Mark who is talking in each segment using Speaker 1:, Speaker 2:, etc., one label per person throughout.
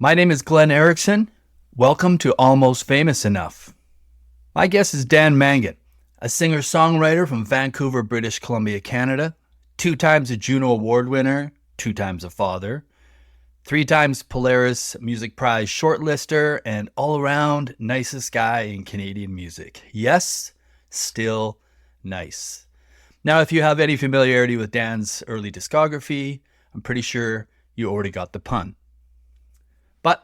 Speaker 1: My name is Glen Erickson. Welcome to Almost Famous Enough. My guest is Dan Mangan, a singer-songwriter from Vancouver, British Columbia, Canada, 2 times a Juno Award winner, 2 times a father, 3 times Polaris Music Prize shortlister, and all-around nicest guy in Canadian music. Yes, still nice. Now, if you have any familiarity with Dan's early discography, I'm pretty sure you already got the pun. But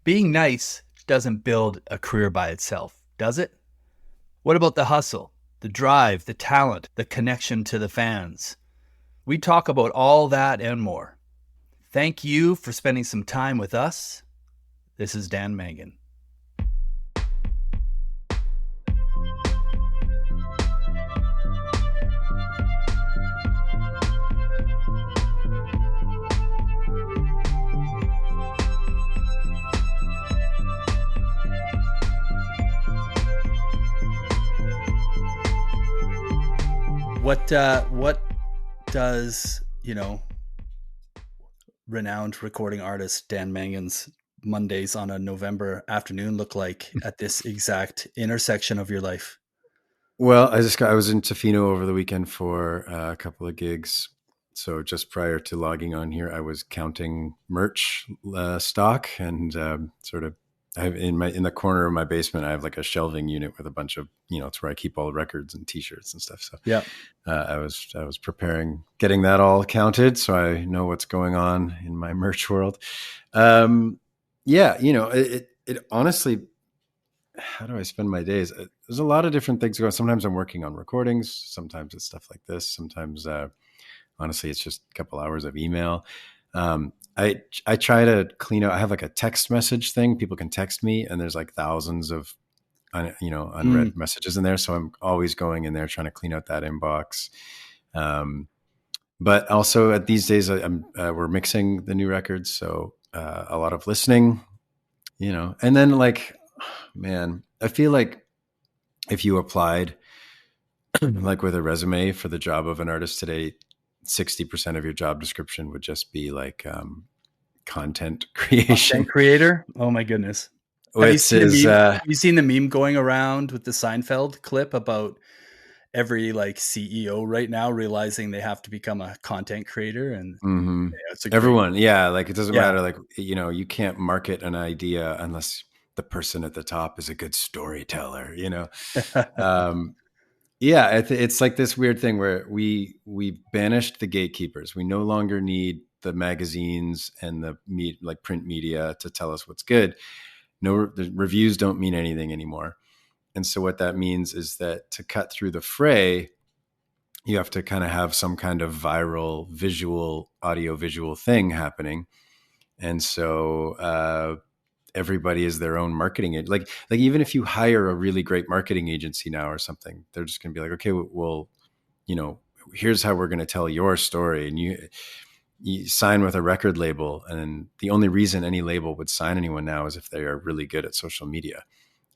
Speaker 1: being nice doesn't build a career by itself, does it? What about the hustle, the drive, the talent, the connection to the fans? We talk about all that and more. Thank you for spending some time with us. This is Dan Mangan. What does, renowned recording artist Dan Mangan's Mondays on a November afternoon look like at this exact intersection of your life?
Speaker 2: Well, I was in Tofino over the weekend for a couple of gigs. So just prior to logging on here, I was counting merch stock and I have in the corner of my basement, I have like a shelving unit with a bunch of, it's where I keep all the records and t-shirts and stuff. So
Speaker 1: yeah,
Speaker 2: I was preparing, getting that all counted. So I know what's going on in my merch world. It honestly, how do I spend my days? There's a lot of different things going on. Sometimes I'm working on recordings. Sometimes it's stuff like this. Sometimes, honestly, it's just a couple hours of email. I try to clean out. I have like a text message thing. People can text me, and there's like thousands of unread messages in there. So I'm always going in there trying to clean out that inbox. But also at these days, we're mixing the new records, so a lot of listening. And then man, I feel like if you applied like with a resume for the job of an artist today, 60% of your job description would just be like content creation.
Speaker 1: Content creator. Oh my goodness. Have you seen the meme going around with the Seinfeld clip about every CEO right now realizing they have to become a content creator? And
Speaker 2: everyone, it doesn't matter. You can't market an idea unless the person at the top is a good storyteller, it's like this weird thing where we banished the gatekeepers. We no longer need the magazines and the print media to tell us what's good. The reviews don't mean anything anymore. And so what that means is that to cut through the fray, you have to kind of have some kind of viral audio visual thing happening. And so, everybody is their own marketing agent. Like even if you hire a really great marketing agency now or something, they're just going to be like, okay, well, here's how we're going to tell your story. And you sign with a record label. And the only reason any label would sign anyone now is if they are really good at social media.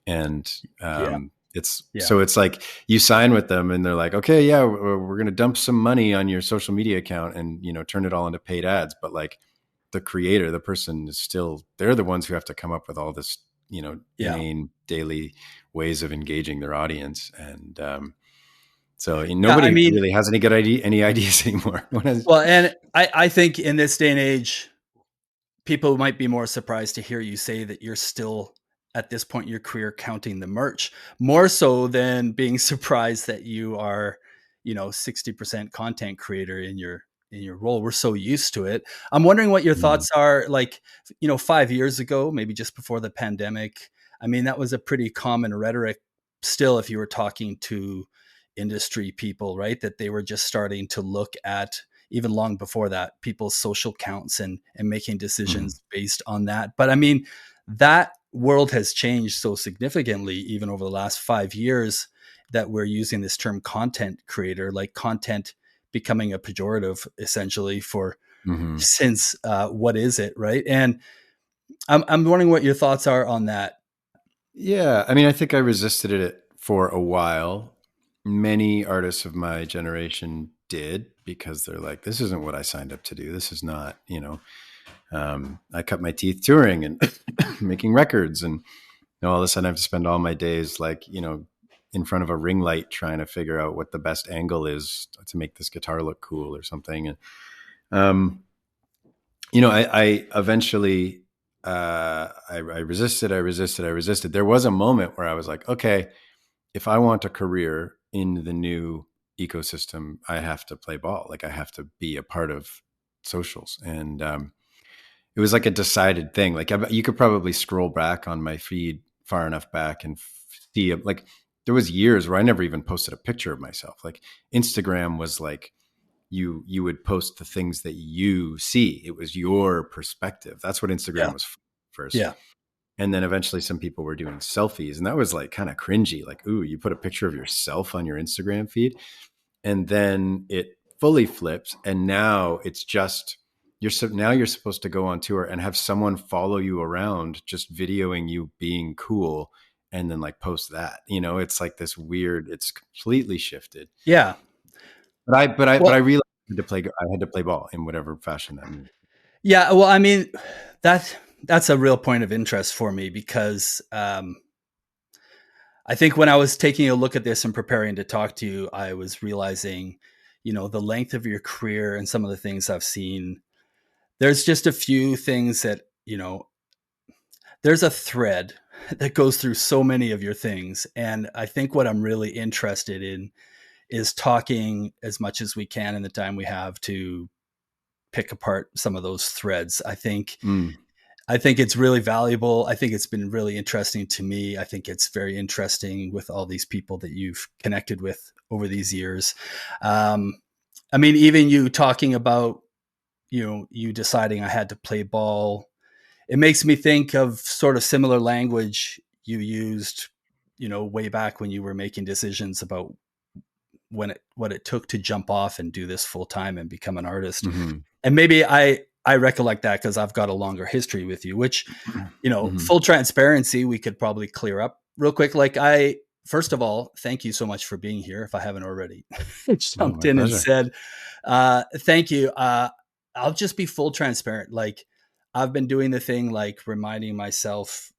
Speaker 2: And so it's like you sign with them and they're like, okay, yeah, we're going to dump some money on your social media account and, turn it all into paid ads. But the creator, the person is still, they're the ones who have to come up with all this, inane daily ways of engaging their audience. And so nobody really has any ideas anymore.
Speaker 1: Well, and I think in this day and age, people might be more surprised to hear you say that you're still at this point in your career counting the merch, more so than being surprised that you are, 60% content creator in your role. We're so used to it. I'm wondering what your thoughts are, 5 years ago, maybe just before the pandemic. I mean, that was a pretty common rhetoric still, if you were talking to industry people, right? That they were just starting to look at, even long before that, people's social counts and making decisions based on that. But I mean, that world has changed so significantly, even over the last 5 years, that we're using this term content creator, like content becoming a pejorative essentially for since what is it, right? And I'm wondering what your thoughts are on that.
Speaker 2: Yeah, I mean, I think I resisted it for a while. Many artists of my generation did, because they're like, this isn't what I signed up to do. This is not, I cut my teeth touring and making records, and all of a sudden I have to spend all my days like, in front of a ring light trying to figure out what the best angle is to make this guitar look cool or something. And, I eventually, I resisted. There was a moment where I was like, okay, if I want a career in the new ecosystem, I have to play ball. Like I have to be a part of socials. And, it was like a decided thing. Like you could probably scroll back on my feed far enough back and see like there was years where I never even posted a picture of myself. Like Instagram was like you would post the things that you see. It was your perspective. That's what Instagram
Speaker 1: Yeah.
Speaker 2: was first.
Speaker 1: Yeah.
Speaker 2: And then eventually some people were doing selfies, and that was like kind of cringy. Like, ooh, you put a picture of yourself on your Instagram feed. And then it fully flips, and now it's just now you're supposed to go on tour and have someone follow you around just videoing you being cool, and then like post that. It's like this weird, it's completely shifted.
Speaker 1: Yeah.
Speaker 2: But I
Speaker 1: Well,
Speaker 2: realized I had to play ball in whatever fashion that means.
Speaker 1: yeah. Well, I mean, that's a real point of interest for me because I think when I was taking a look at this and preparing to talk to you, I was realizing, the length of your career and some of the things I've seen. There's just a few things that, there's a thread that goes through so many of your things. And I think what I'm really interested in is talking as much as we can in the time we have to pick apart some of those threads.
Speaker 2: Mm.
Speaker 1: I think it's really valuable. I think it's been really interesting to me. I think it's very interesting with all these people that you've connected with over these years. I mean, even you talking about, you deciding I had to play ball, it makes me think of sort of similar language you used, way back when you were making decisions about what it took to jump off and do this full time and become an artist.
Speaker 2: Mm-hmm.
Speaker 1: And maybe I recollect that because I've got a longer history with you, which,
Speaker 2: Mm-hmm.
Speaker 1: full transparency, we could probably clear up real quick. Like first of all, thank you so much for being here. If I haven't already
Speaker 2: Oh,
Speaker 1: jumped
Speaker 2: my
Speaker 1: in and
Speaker 2: pleasure.
Speaker 1: said, thank you. I'll just be full transparent. Like I've been doing the thing, like reminding myself,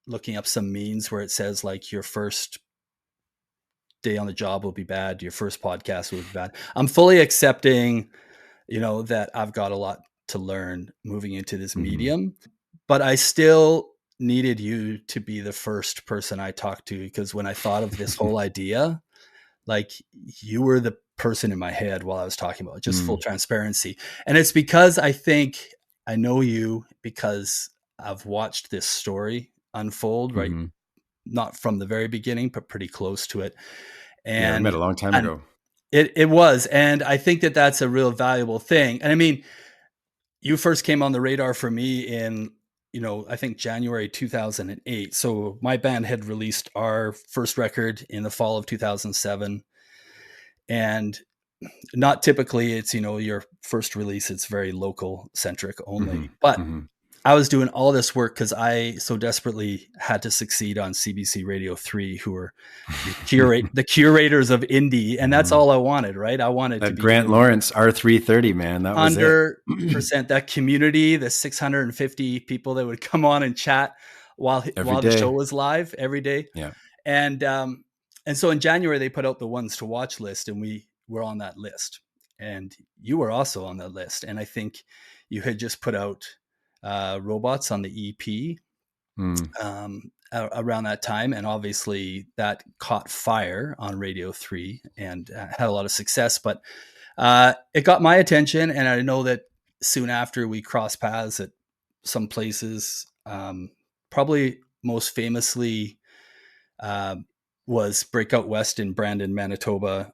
Speaker 1: looking up some means where it says like your first day on the job will be bad. Your first podcast will be bad. I'm fully accepting, that I've got a lot to learn moving into this
Speaker 2: Mm-hmm.
Speaker 1: medium, but I still needed you to be the first person I talked to because when I thought of this whole idea, like you were the person in my head while I was talking about it, just full
Speaker 2: Mm.
Speaker 1: transparency. And it's because I think I know you because I've watched this story unfold, right?
Speaker 2: Mm-hmm.
Speaker 1: Not from the very beginning, but pretty close to it.
Speaker 2: Yeah, we met
Speaker 1: And
Speaker 2: a long time
Speaker 1: and
Speaker 2: ago.
Speaker 1: it was, and I think that that's a real valuable thing. And I mean, you first came on the radar for me in, I think January 2008. So my band had released our first record in the fall of 2007, and not typically it's, your first release, it's very local centric
Speaker 2: Mm-hmm.
Speaker 1: only, but
Speaker 2: Mm-hmm.
Speaker 1: I was doing all this work because I so desperately had to succeed on CBC Radio 3, who were the curators of indie, and that's
Speaker 2: Mm-hmm.
Speaker 1: all I wanted, right? I wanted to
Speaker 2: That
Speaker 1: be
Speaker 2: Grant
Speaker 1: doing
Speaker 2: Lawrence R330, man, that was it.
Speaker 1: 100% that community, the 650 people that would come on and chat
Speaker 2: Every
Speaker 1: while the show
Speaker 2: day.
Speaker 1: was live every day.
Speaker 2: Yeah.
Speaker 1: And so in January they put out the ones to watch list, and we were on that list, and you were also on that list. And I think you had just put out robots on the EP
Speaker 2: Mm.
Speaker 1: around that time, and obviously that caught fire on Radio 3 and had a lot of success. But it got my attention, and I know that soon after we crossed paths at some places. Probably most famously uh, was Breakout West in Brandon, Manitoba,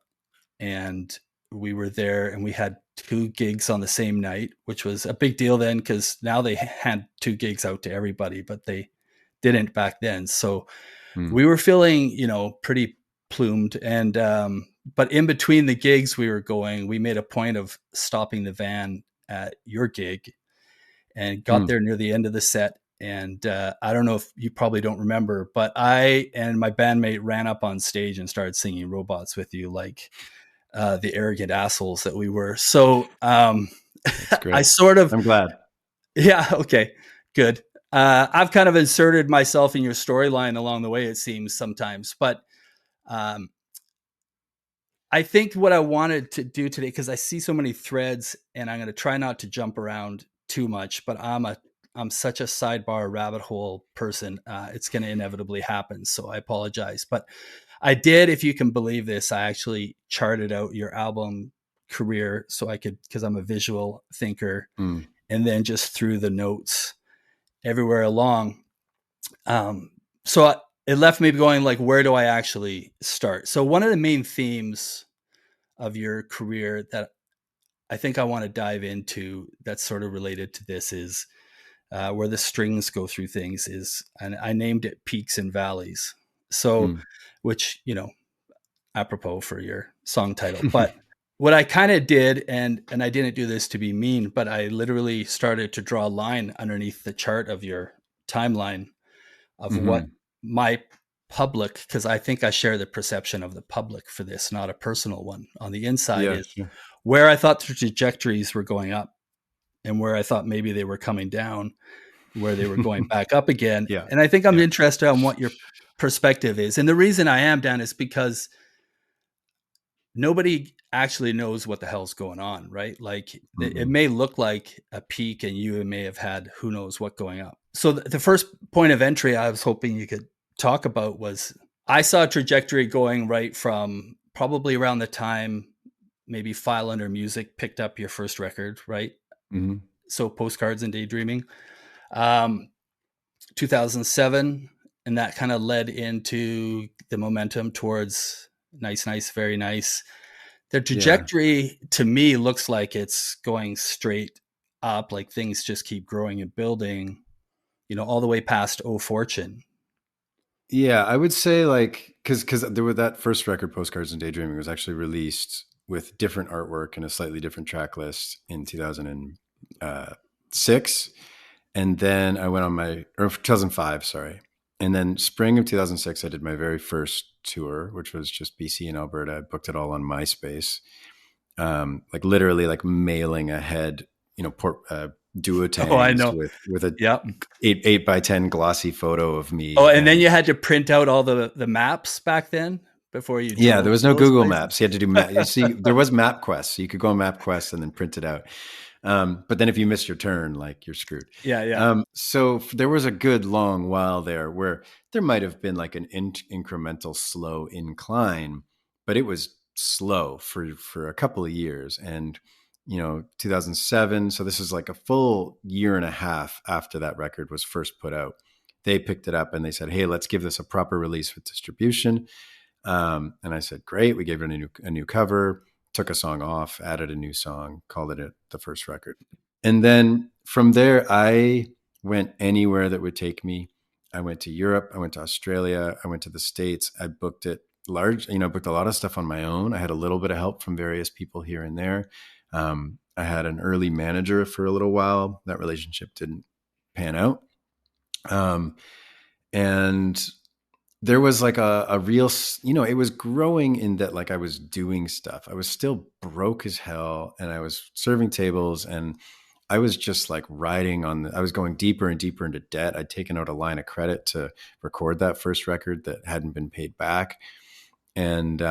Speaker 1: and we were there, and we had two gigs on the same night, which was a big deal then because now they hand two gigs out to everybody, but they didn't back then. So
Speaker 2: Mm.
Speaker 1: we were feeling, pretty plumed. And but in between the gigs we were going, we made a point of stopping the van at your gig and got
Speaker 2: Mm.
Speaker 1: there near the end of the set. And I don't know if you probably don't remember, but I and my bandmate ran up on stage and started singing Robots with you, like the arrogant assholes that we were. So
Speaker 2: That's
Speaker 1: I
Speaker 2: great.
Speaker 1: sort of
Speaker 2: I'm glad.
Speaker 1: Yeah. Okay. Good. I've kind of inserted myself in your storyline along the way, it seems sometimes, but um, I think what I wanted to do today, because I see so many threads, and I'm going to try not to jump around too much, but I'm such a sidebar rabbit hole person. It's going to inevitably happen, so I apologize. But I did, if you can believe this, I actually charted out your album career so I could, because I'm a visual thinker,
Speaker 2: Mm,
Speaker 1: and then just threw the notes everywhere along. Um, so it left me going like, where do I actually start? So one of the main themes of your career that I think I want to dive into that's sort of related to this is where the strings go through things is, and I named it peaks and valleys. So,
Speaker 2: mm.
Speaker 1: which, apropos for your song title, but what I kind of did, and I didn't do this to be mean, but I literally started to draw a line underneath the chart of your timeline of what
Speaker 2: Hmm.
Speaker 1: my public, because I think I share the perception of the public for this, not a personal one on the inside,
Speaker 2: Yeah,
Speaker 1: is
Speaker 2: sure.
Speaker 1: where I thought the trajectories were going up and where I thought maybe they were coming down, where they were going back up again.
Speaker 2: Yeah,
Speaker 1: And I think I'm
Speaker 2: yeah.
Speaker 1: interested on what your perspective is. And the reason I am, Dan, is because nobody actually knows what the hell's going on, right? Like it
Speaker 2: Mm-mm.
Speaker 1: may look like a peak and you may have had who knows what going up. So the first point of entry I was hoping you could talk about was I saw a trajectory going right from probably around the time maybe File Under Music picked up your first record, right?
Speaker 2: Hmm.
Speaker 1: So Postcards and Daydreaming, um, 2007, and that kind of led into the momentum towards Nice, Nice, Very Nice. The
Speaker 2: Yeah.
Speaker 1: trajectory to me looks like it's going straight up, like things just keep growing and building, all the way past Oh Fortune.
Speaker 2: Yeah, I would say like because there were that first record, Postcards and Daydreaming, was actually released with different artwork and a slightly different track list in 2006, and then I went on my or 2005, sorry, and then spring of 2006, I did my very first tour, which was just BC and Alberta. I booked it all on MySpace, like literally like mailing ahead,
Speaker 1: Oh, I
Speaker 2: duotangs
Speaker 1: know.
Speaker 2: with a
Speaker 1: Yeah.
Speaker 2: eight by 10 glossy photo of
Speaker 1: Oh,
Speaker 2: me.
Speaker 1: and then
Speaker 2: And
Speaker 1: you had to print out all the maps back then before you
Speaker 2: yeah, there
Speaker 1: drove
Speaker 2: was
Speaker 1: to
Speaker 2: no
Speaker 1: those
Speaker 2: Google
Speaker 1: places.
Speaker 2: Maps. You had to do map. You see, there was MapQuest, so you could go on MapQuest and then print it out. But then if you missed your turn, like you're screwed.
Speaker 1: Yeah, yeah.
Speaker 2: There was a good long while there where there might have been like an incremental slow incline, but it was slow for a couple of years. And 2007. So this is like a full year and a half after that record was first put out. They picked it up and they said, "Hey, let's give this a proper release with distribution." And I said, "Great." We gave it a new cover, took a song off, added a new song, called it the first record. And then from there, I went anywhere that would take me. I went to Europe. I went to Australia. I went to the States. I booked it large, booked a lot of stuff on my own. I had a little bit of help from various people here and there. I had an early manager for a little while. That relationship didn't pan out. Um, and there was like a real, it was growing in that like I was doing stuff. I was still broke as hell and I was serving tables and I was just like I was going deeper and deeper into debt. I'd taken out a line of credit to record that first record that hadn't been paid back. And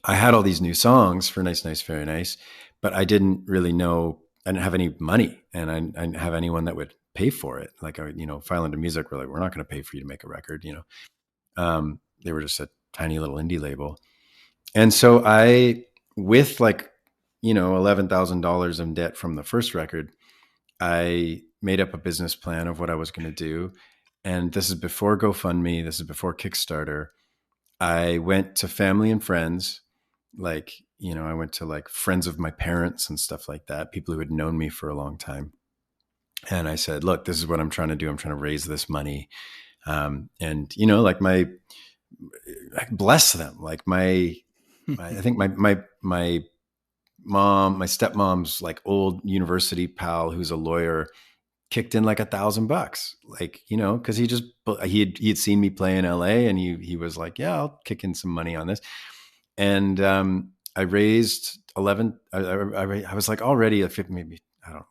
Speaker 2: I had all these new songs for Nice, Nice, Very Nice, but I didn't really know, I didn't have any money and I didn't have anyone that would pay for it. Like, File Into Music were like, we're not going to pay for you to make a record. They were just a tiny little indie label. And so with like, $11,000 in debt from the first record, I made up a business plan of what I was going to do. And this is before GoFundMe. This is before Kickstarter. I went to family and friends, like, I went to like friends of my parents and stuff like that, people who had known me for a long time. And I said, look, this is what I'm trying to do. I'm trying to raise this money. And, like bless them. Like I think my mom, my stepmom's like old university pal, who's a lawyer, kicked in like $1,000, like, cause he had seen me play in LA and he was like, yeah, I'll kick in some money on this. And, I raised 11, I was like already maybe, I don't know,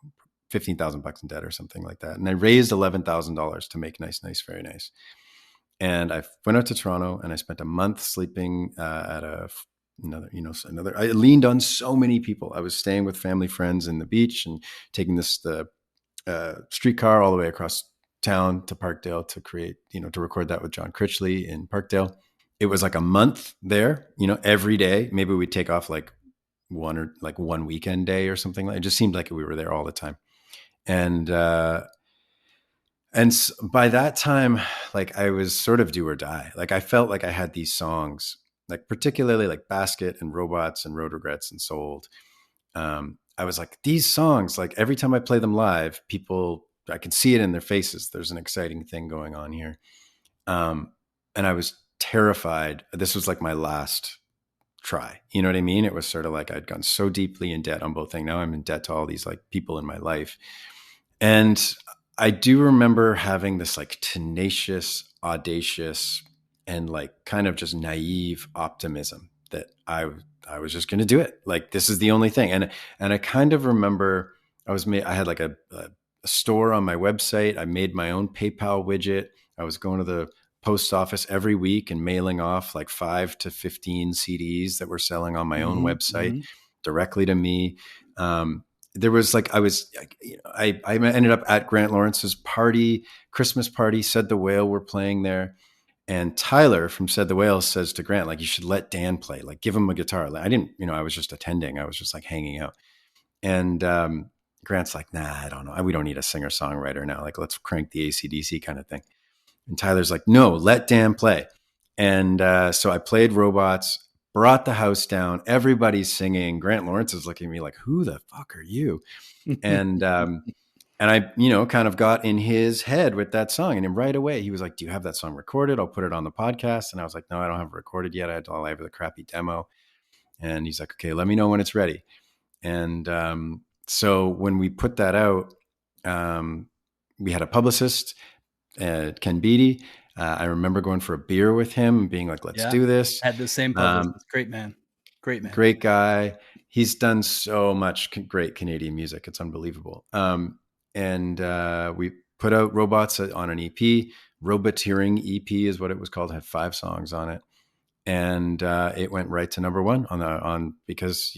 Speaker 2: $15,000 in debt or something like that. And I raised $11,000 to make Nice, Nice, Very Nice. And I went out to Toronto and I spent a month sleeping at another. I leaned on so many people. I was staying with family friends in the beach and taking the streetcar all the way across town to Parkdale to create, to record that with John Critchley in Parkdale. It was like a month there, every day. Maybe we'd take off like one weekend day or something. It just seemed like we were there all the time. And by that time, like I was sort of do or die. Like I felt like I had these songs, like particularly like Basket and Robots and Road Regrets and Sold. I was like, these songs, like every time I play them live, I can see it in their faces. There's an exciting thing going on here. And I was terrified. This was like my last try. You know what I mean? It was sort of like I'd gone so deeply in debt on both things. Now I'm in debt to all these like people in my life. And I do remember having this like tenacious, audacious, and like kind of just naive optimism that I was just going to do it. Like, this is the only thing. And I kind of remember I had like a store on my website. I made my own PayPal widget. I was going to the post office every week and mailing off like 5 to 15 CDs that were selling on my own website directly to me. There was like, I ended up at Grant Lawrence's party, Christmas party. Said the Whale were playing there. And Tyler from Said the Whale says to Grant, like, you should let Dan play, like give him a guitar. I didn't, I was just attending. I was just like hanging out. And Grant's like, nah, I don't know. We don't need a singer songwriter now. Like, let's crank the AC/DC kind of thing. And Tyler's like, no, let Dan play. And so I played Robots, brought the house down. Everybody's singing. Grant Lawrence is looking at me like, who the fuck are you? And I, kind of got in his head with that song. And then right away, he was like, do you have that song recorded? I'll put it on the podcast. And I was like, no, I don't have it recorded yet. I have the crappy demo. And he's like, okay, let me know when it's ready. And so when we put that out, we had a publicist, Ken Beatty. I remember going for a beer with him and being like, let's do this.
Speaker 1: Had the same publicist. Great man.
Speaker 2: Great guy. He's done so much great Canadian music. It's unbelievable. And we put out Robots on an EP. Roboteering EP is what it was called. It had 5 songs on it. And it went right to number 1 because,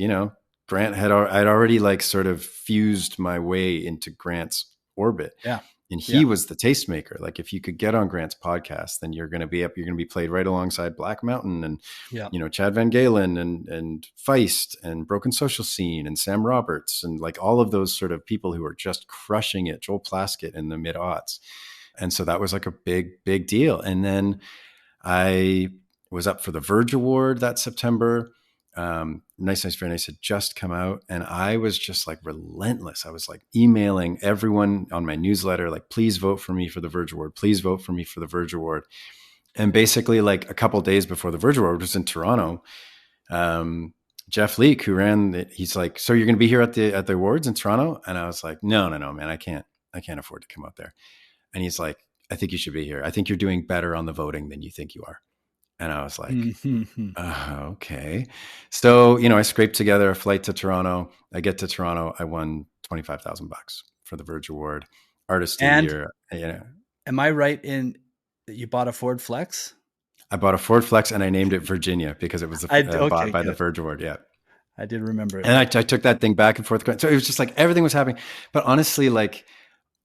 Speaker 2: Grant I'd already like sort of fused my way into Grant's orbit.
Speaker 1: Yeah.
Speaker 2: And he was the tastemaker. Like, if you could get on Grant's podcast, then you're going to be played right alongside Black Mountain and, Chad Van Galen and Feist and Broken Social Scene and Sam Roberts and like all of those sort of people who are just crushing it, Joel Plaskett in the mid-aughts. And so that was like a big, big deal. And then I was up for the Verge Award that September. Nice, Nice, Very Nice had just come out, and I was just like relentless. I was like emailing everyone on my newsletter, like, please vote for me for the Verge Award. Please vote for me for the Verge Award. And basically like a couple of days before the Verge Award, which was in Toronto, Jeff Leake, who he's like, so you're going to be here at the awards in Toronto? And I was like, no, man, I can't afford to come out there. And he's like, I think you should be here. I think you're doing better on the voting than you think you are. And I was like, okay. So, I scraped together a flight to Toronto. I get to Toronto. I won $25,000 for the Verge Award, Artist of the Year.
Speaker 1: Am I right in that you bought a Ford Flex?
Speaker 2: I bought a Ford Flex and I named it Virginia because it was bought by the Verge Award. Yeah.
Speaker 1: I did remember it.
Speaker 2: And I took that thing back and forth. So it was just like everything was happening. But honestly, like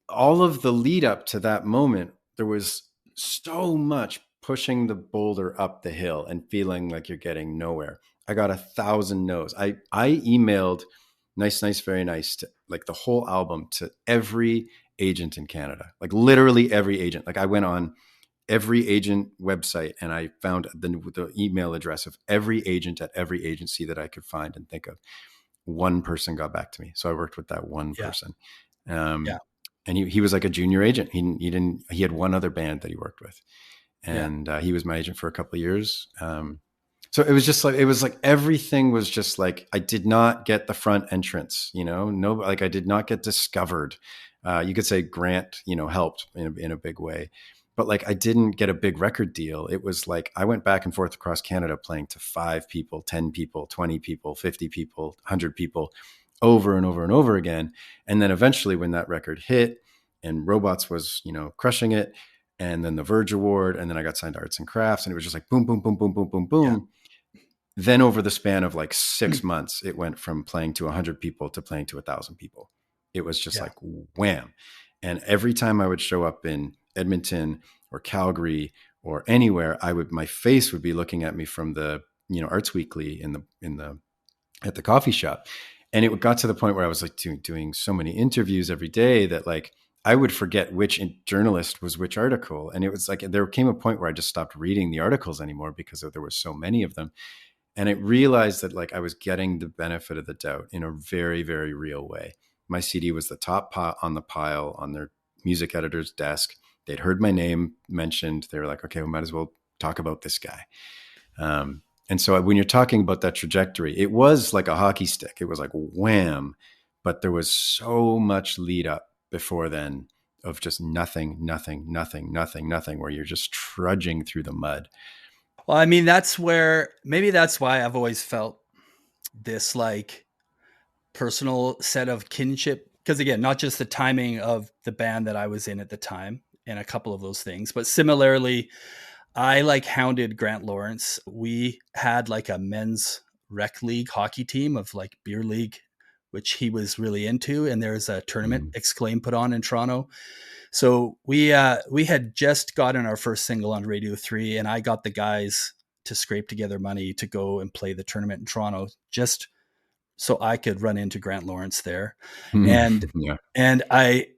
Speaker 2: all of the lead up to that moment, there was so much pushing the boulder up the hill and feeling like you're getting nowhere. I got 1,000 no's. I emailed Nice, Nice, Very Nice to like the whole album to every agent in Canada, like literally every agent. Like I went on every agent website and I found the email address of every agent at every agency that I could find and think of. One person got back to me. So I worked with that one person. And he was like a junior agent. He had one other band that he worked with. And he was my agent for a couple of years. So it was like everything was just like, I did not get the front entrance, I did not get discovered. You could say Grant, helped in a big way, but like, I didn't get a big record deal. It was like, I went back and forth across Canada playing to 5 people, 10 people, 20 people, 50 people, 100 people over and over and over again. And then eventually when that record hit and Robots was, crushing it, and then the Verge Award, and then I got signed to Arts and Crafts, and it was just like boom, boom, boom, boom, boom, boom,
Speaker 1: Yeah.
Speaker 2: boom. Then over the span of like 6 months, it went from playing to 100 people to playing to 1,000 people. It was just
Speaker 1: Yeah.
Speaker 2: like wham. And every time I would show up in Edmonton or Calgary or anywhere, my face would be looking at me from the, Arts Weekly at the coffee shop. And it got to the point where I was like doing so many interviews every day that like I would forget which journalist was which article. And it was like, there came a point where I just stopped reading the articles anymore because there were so many of them. And I realized that like I was getting the benefit of the doubt in a very, very real way. My CD was the top pot on the pile on their music editor's desk. They'd heard my name mentioned. They were like, okay, we might as well talk about this guy. And so when you're talking about that trajectory, it was like a hockey stick. It was like wham, but there was so much lead up before then of just nothing, nothing, nothing, nothing, nothing, where you're just trudging through the mud.
Speaker 1: Well, I mean, that's why I've always felt this like personal set of kinship. Because again, not just the timing of the band that I was in at the time and a couple of those things, but similarly, I like hounded Grant Lawrence. We had like a men's rec league hockey team of like beer league, which he was really into. And there's a tournament
Speaker 2: Mm-hmm.
Speaker 1: Exclaim put on in Toronto. So we had just gotten our first single on Radio 3, and I got the guys to scrape together money to go and play the tournament in Toronto just so I could run into Grant Lawrence there. And
Speaker 2: Yeah.
Speaker 1: and I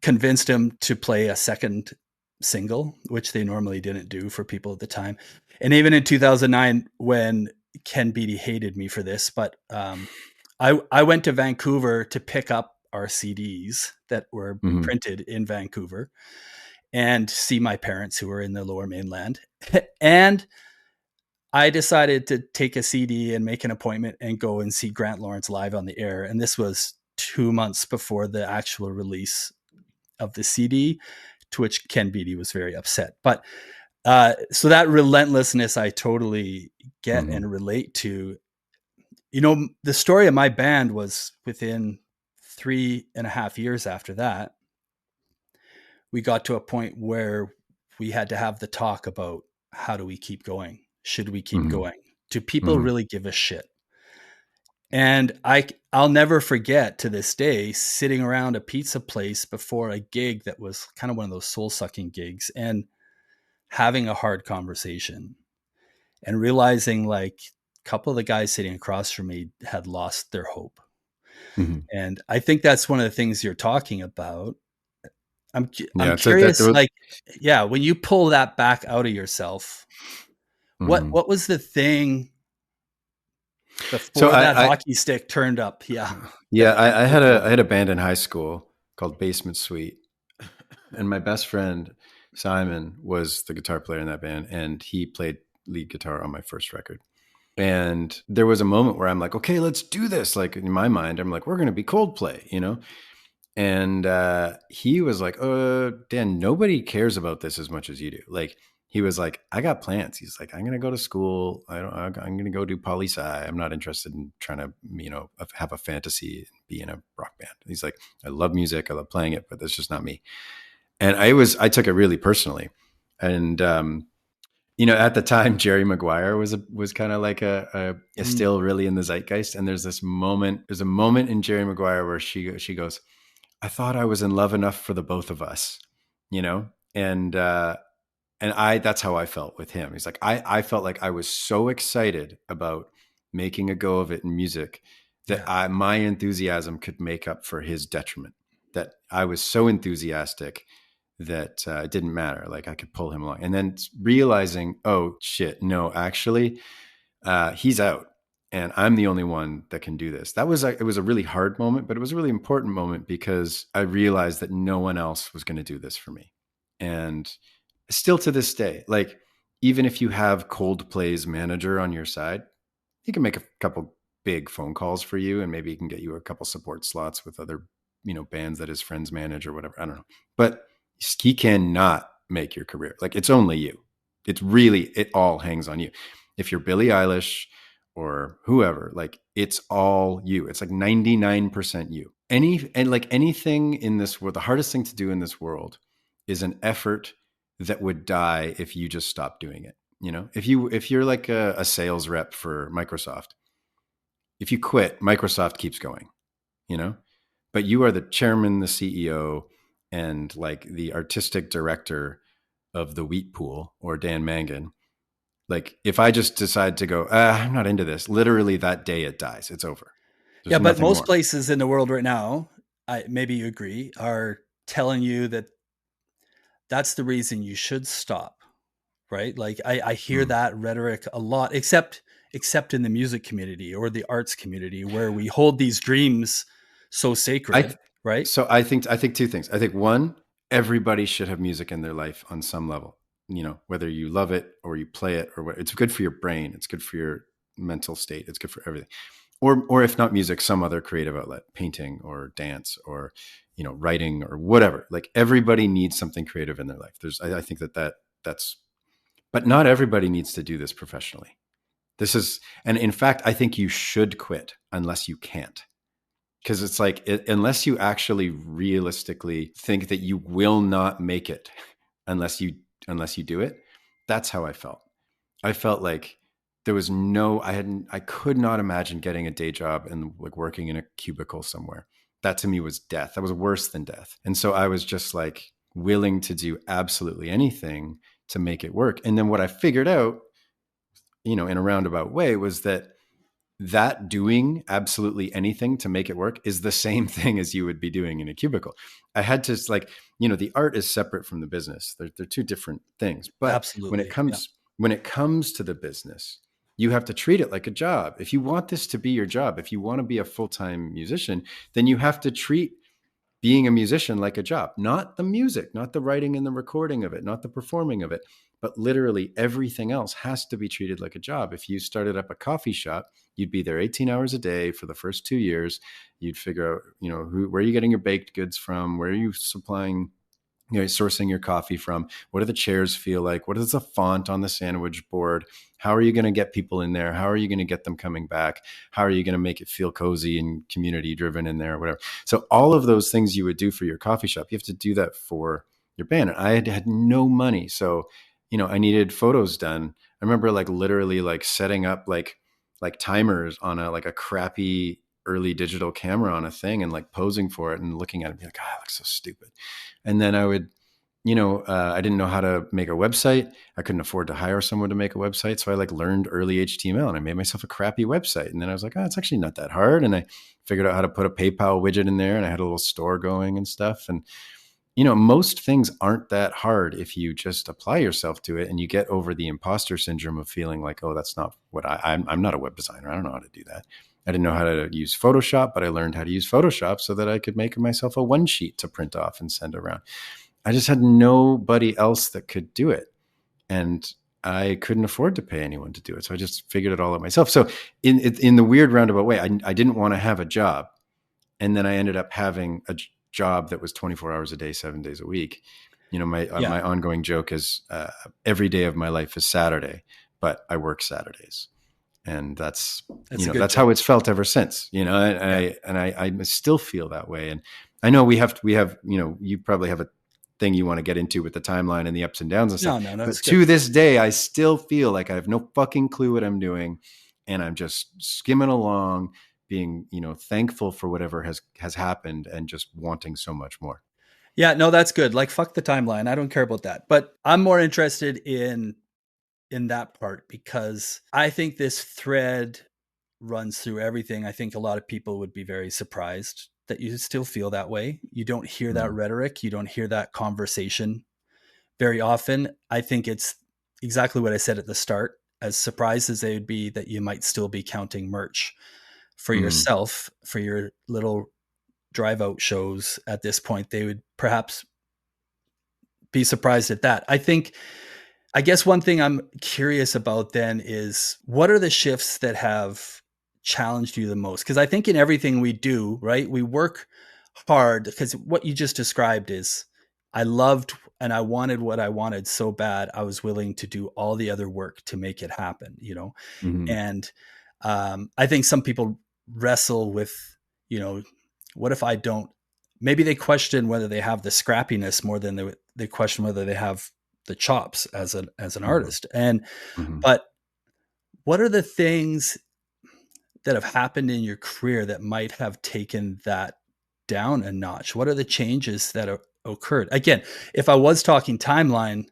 Speaker 1: convinced him to play a second single, which they normally didn't do for people at the time. And even in 2009, when Ken Beatty hated me for this, but I went to Vancouver to pick up our CDs that were
Speaker 2: Mm-hmm.
Speaker 1: printed in Vancouver and see my parents who were in the Lower Mainland. And I decided to take a CD and make an appointment and go and see Grant Lawrence live on the air. And this was 2 months before the actual release of the CD, to which Ken Beatty was very upset. But so that relentlessness I totally get
Speaker 2: Mm-hmm.
Speaker 1: and relate to. You know, the story of my band was within 3.5 years after that, we got to a point where we had to have the talk about how do we keep going? Should we keep
Speaker 2: Mm-hmm.
Speaker 1: going? Do people
Speaker 2: Mm-hmm.
Speaker 1: really give a shit? And I'll never forget to this day sitting around a pizza place before a gig that was kind of one of those soul sucking gigs and having a hard conversation and realizing like a couple of the guys sitting across from me had lost their hope.
Speaker 2: Mm-hmm.
Speaker 1: And I think that's one of the things you're talking about. I'm
Speaker 2: Yeah. So that
Speaker 1: curious,
Speaker 2: there was,
Speaker 1: like, yeah, when you pull that back out of yourself,
Speaker 2: mm-hmm.
Speaker 1: what was the thing
Speaker 2: So
Speaker 1: before that hockey stick turned up? Yeah,
Speaker 2: yeah,
Speaker 1: that
Speaker 2: I had
Speaker 1: flipped
Speaker 2: a I
Speaker 1: over.
Speaker 2: had a band in high school called Basement Suite, and my best friend Simon was the guitar player in that band, and he played lead guitar on my first record. And there was a moment where I'm like, okay, let's do this. Like in my mind, I'm like, we're going to be Coldplay. And he was like, Dan, nobody cares about this as much as you do. Like, he was like, I got plans. He's like, I'm going to go to school. I'm going to go do poli sci. I'm not interested in trying to, have a fantasy and be in a rock band. He's like, I love music. I love playing it, but that's just not me. And I took it really personally. And, at the time, Jerry Maguire was kind of like a
Speaker 1: Mm,
Speaker 2: still really in the zeitgeist. And there's a moment in Jerry Maguire where she goes, I thought I was in love enough for the both of us, you know? And that's how I felt with him. He's like, I felt like I was so excited about making a go of it in music that
Speaker 1: yeah,
Speaker 2: my enthusiasm could make up for his detriment, that I was so enthusiastic that it didn't matter. Like I could pull him along, and then realizing, oh shit, no, actually, he's out and I'm the only one that can do this. It was a really hard moment, but it was a really important moment because I realized that no one else was going to do this for me. And still to this day, like even if you have Coldplay's manager on your side, he can make a couple big phone calls for you and maybe he can get you a couple support slots with other, bands that his friends manage or whatever. I don't know. But he cannot make your career. Like it's only you. It all hangs on you. If you're Billie Eilish or whoever, like it's all you. It's like 99% you. Anything in this world, the hardest thing to do in this world is an effort that would die if you just stopped doing it. You know, if you're like a sales rep for Microsoft, if you quit, Microsoft keeps going, you know, but you are the chairman, the CEO, and like the artistic director of the wheat pool or Dan Mangan. Like if I just decide to go, I'm not into this, literally that day it dies. It's over.
Speaker 1: Yeah,
Speaker 2: There's
Speaker 1: but
Speaker 2: nothing
Speaker 1: most
Speaker 2: more.
Speaker 1: places in the world right now, maybe you agree, are telling you that that's the reason you should stop, right? Like I hear
Speaker 2: Mm.
Speaker 1: that rhetoric a lot, except in the music community or the arts community where we hold these dreams so
Speaker 2: I
Speaker 1: sacred, right?
Speaker 2: so I think two things. I think one, everybody should have music in their life on some level. You know, whether you love it or you play it or what, it's good for your brain, it's good for your mental state, it's good for everything. Or if not music, some other creative outlet, painting or dance or writing or whatever. Like everybody needs something creative in their life. I think that's, but not everybody needs to do this professionally. This is, and in fact, I think you should quit unless you can't, because it's like unless you actually realistically think that you will not make it unless you do it. That's how I felt. I felt like there was no, I could not imagine getting a day job and like working in a cubicle somewhere. That to me was death. That was worse than death. And so I was just like willing to do absolutely anything to make it work. And then what I figured out, in a roundabout way, was that doing absolutely anything to make it work is the same thing as you would be doing in a cubicle. I had to like, the art is separate from the business. They're two different things. But when it
Speaker 1: Absolutely. Yeah.
Speaker 2: comes when it comes to the business, you have to treat it like a job. If you want this to be your job, if you want to be a full-time musician, then you have to treat being a musician like a job, not the music, not the writing and the recording of it, not the performing of it, but literally everything else has to be treated like a job. If you started up a coffee shop, you'd be there 18 hours a day for the first 2 years. You'd figure out, where are you getting your baked goods from? Where are you supplying, sourcing your coffee from? What do the chairs feel like? What is the font on the sandwich board? How are you going to get people in there? How are you going to get them coming back? How are you going to make it feel cozy and community driven in there or whatever? So all of those things you would do for your coffee shop, you have to do that for your band. And I had no money. So, I needed photos done. I remember like literally like setting up like timers on a crappy early digital camera on a thing and like posing for it and looking at it and be like, I look so stupid. And then I would, I didn't know how to make a website. I couldn't afford to hire someone to make a website. So I like learned early HTML and I made myself a crappy website. And then I was like, it's actually not that hard. And I figured out how to put a PayPal widget in there and I had a little store going and stuff. And, most things aren't that hard if you just apply yourself to it and you get over the imposter syndrome of feeling like, oh, that's not what I'm not a web designer. I don't know how to do that. I didn't know how to use Photoshop, but I learned how to use Photoshop so that I could make myself a one sheet to print off and send around. I just had nobody else that could do it. And I couldn't afford to pay anyone to do it. So I just figured it all out myself. So in the weird roundabout way, I didn't want to have a job. And then I ended up having a job that was 24 hours a day, 7 days a week.
Speaker 1: Yeah.
Speaker 2: My ongoing joke is every day of my life is Saturday, but I work Saturdays. And that's,
Speaker 1: That's a good
Speaker 2: that's how
Speaker 1: joke.
Speaker 2: it's felt ever since,
Speaker 1: Yeah.
Speaker 2: I still feel that way. And I know we have, you probably have a thing you want to get into with the timeline and the ups and downs and stuff.
Speaker 1: No, that's
Speaker 2: But
Speaker 1: good.
Speaker 2: to this day, I still feel like I have no fucking clue what I'm doing. And I'm just skimming along, being, thankful for whatever has happened and just wanting so much more.
Speaker 1: Yeah, no, that's good. Like fuck the timeline. I don't care about that. But I'm more interested in that part because I think this thread runs through everything. I think a lot of people would be very surprised that you still feel that way. You don't hear that
Speaker 2: Mm.
Speaker 1: rhetoric, you don't hear that conversation very often. I think it's exactly what I said at the start. As surprised as they would be that you might still be counting merch for
Speaker 2: Mm.
Speaker 1: yourself, for your little drive out shows at this point, they would perhaps be surprised at that. I guess one thing I'm curious about then is what are the shifts that have challenged you the most? Because I think in everything we do, right, we work hard because what you just described is I loved and I wanted what I wanted so bad, I was willing to do all the other work to make it happen,
Speaker 2: Mm-hmm.
Speaker 1: And I think some people wrestle with, you know, what if I don't? Maybe they question whether they have the scrappiness more than they question whether they have the chops as an
Speaker 2: Mhm.
Speaker 1: artist. And
Speaker 2: Mhm.
Speaker 1: but what are the things that have happened in your career that might have taken that down a notch? What are the changes that occurred? Again, if I was talking timeline,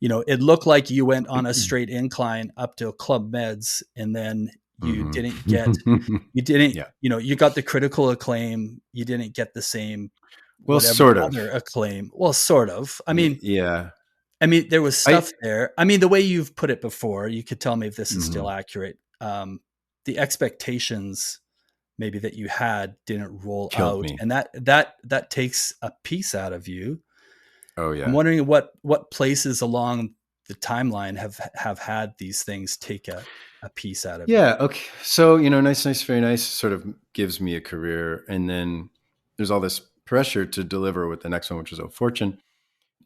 Speaker 1: it looked like you went on a straight incline up to Club Meds, and then you
Speaker 2: Mhm.
Speaker 1: didn't get, you didn't,
Speaker 2: Yeah.
Speaker 1: you got the critical acclaim. You didn't get the same,
Speaker 2: Well,
Speaker 1: whatever
Speaker 2: sort of.
Speaker 1: other acclaim. Well, sort of.
Speaker 2: Yeah.
Speaker 1: There was
Speaker 2: I
Speaker 1: stuff there. The way you've put it before, you could tell me if this is still
Speaker 2: Mhm.
Speaker 1: accurate. The expectations maybe that you had didn't roll
Speaker 2: Killed
Speaker 1: out,
Speaker 2: me.
Speaker 1: and that takes a piece out of you.
Speaker 2: Oh,
Speaker 1: I'm
Speaker 2: yeah.
Speaker 1: wondering what places along the timeline have had these things take a piece out of you.
Speaker 2: Yeah. Okay. So, nice, nice, very nice sort of gives me a career. And then there's all this pressure to deliver with the next one, which is Oh Fortune.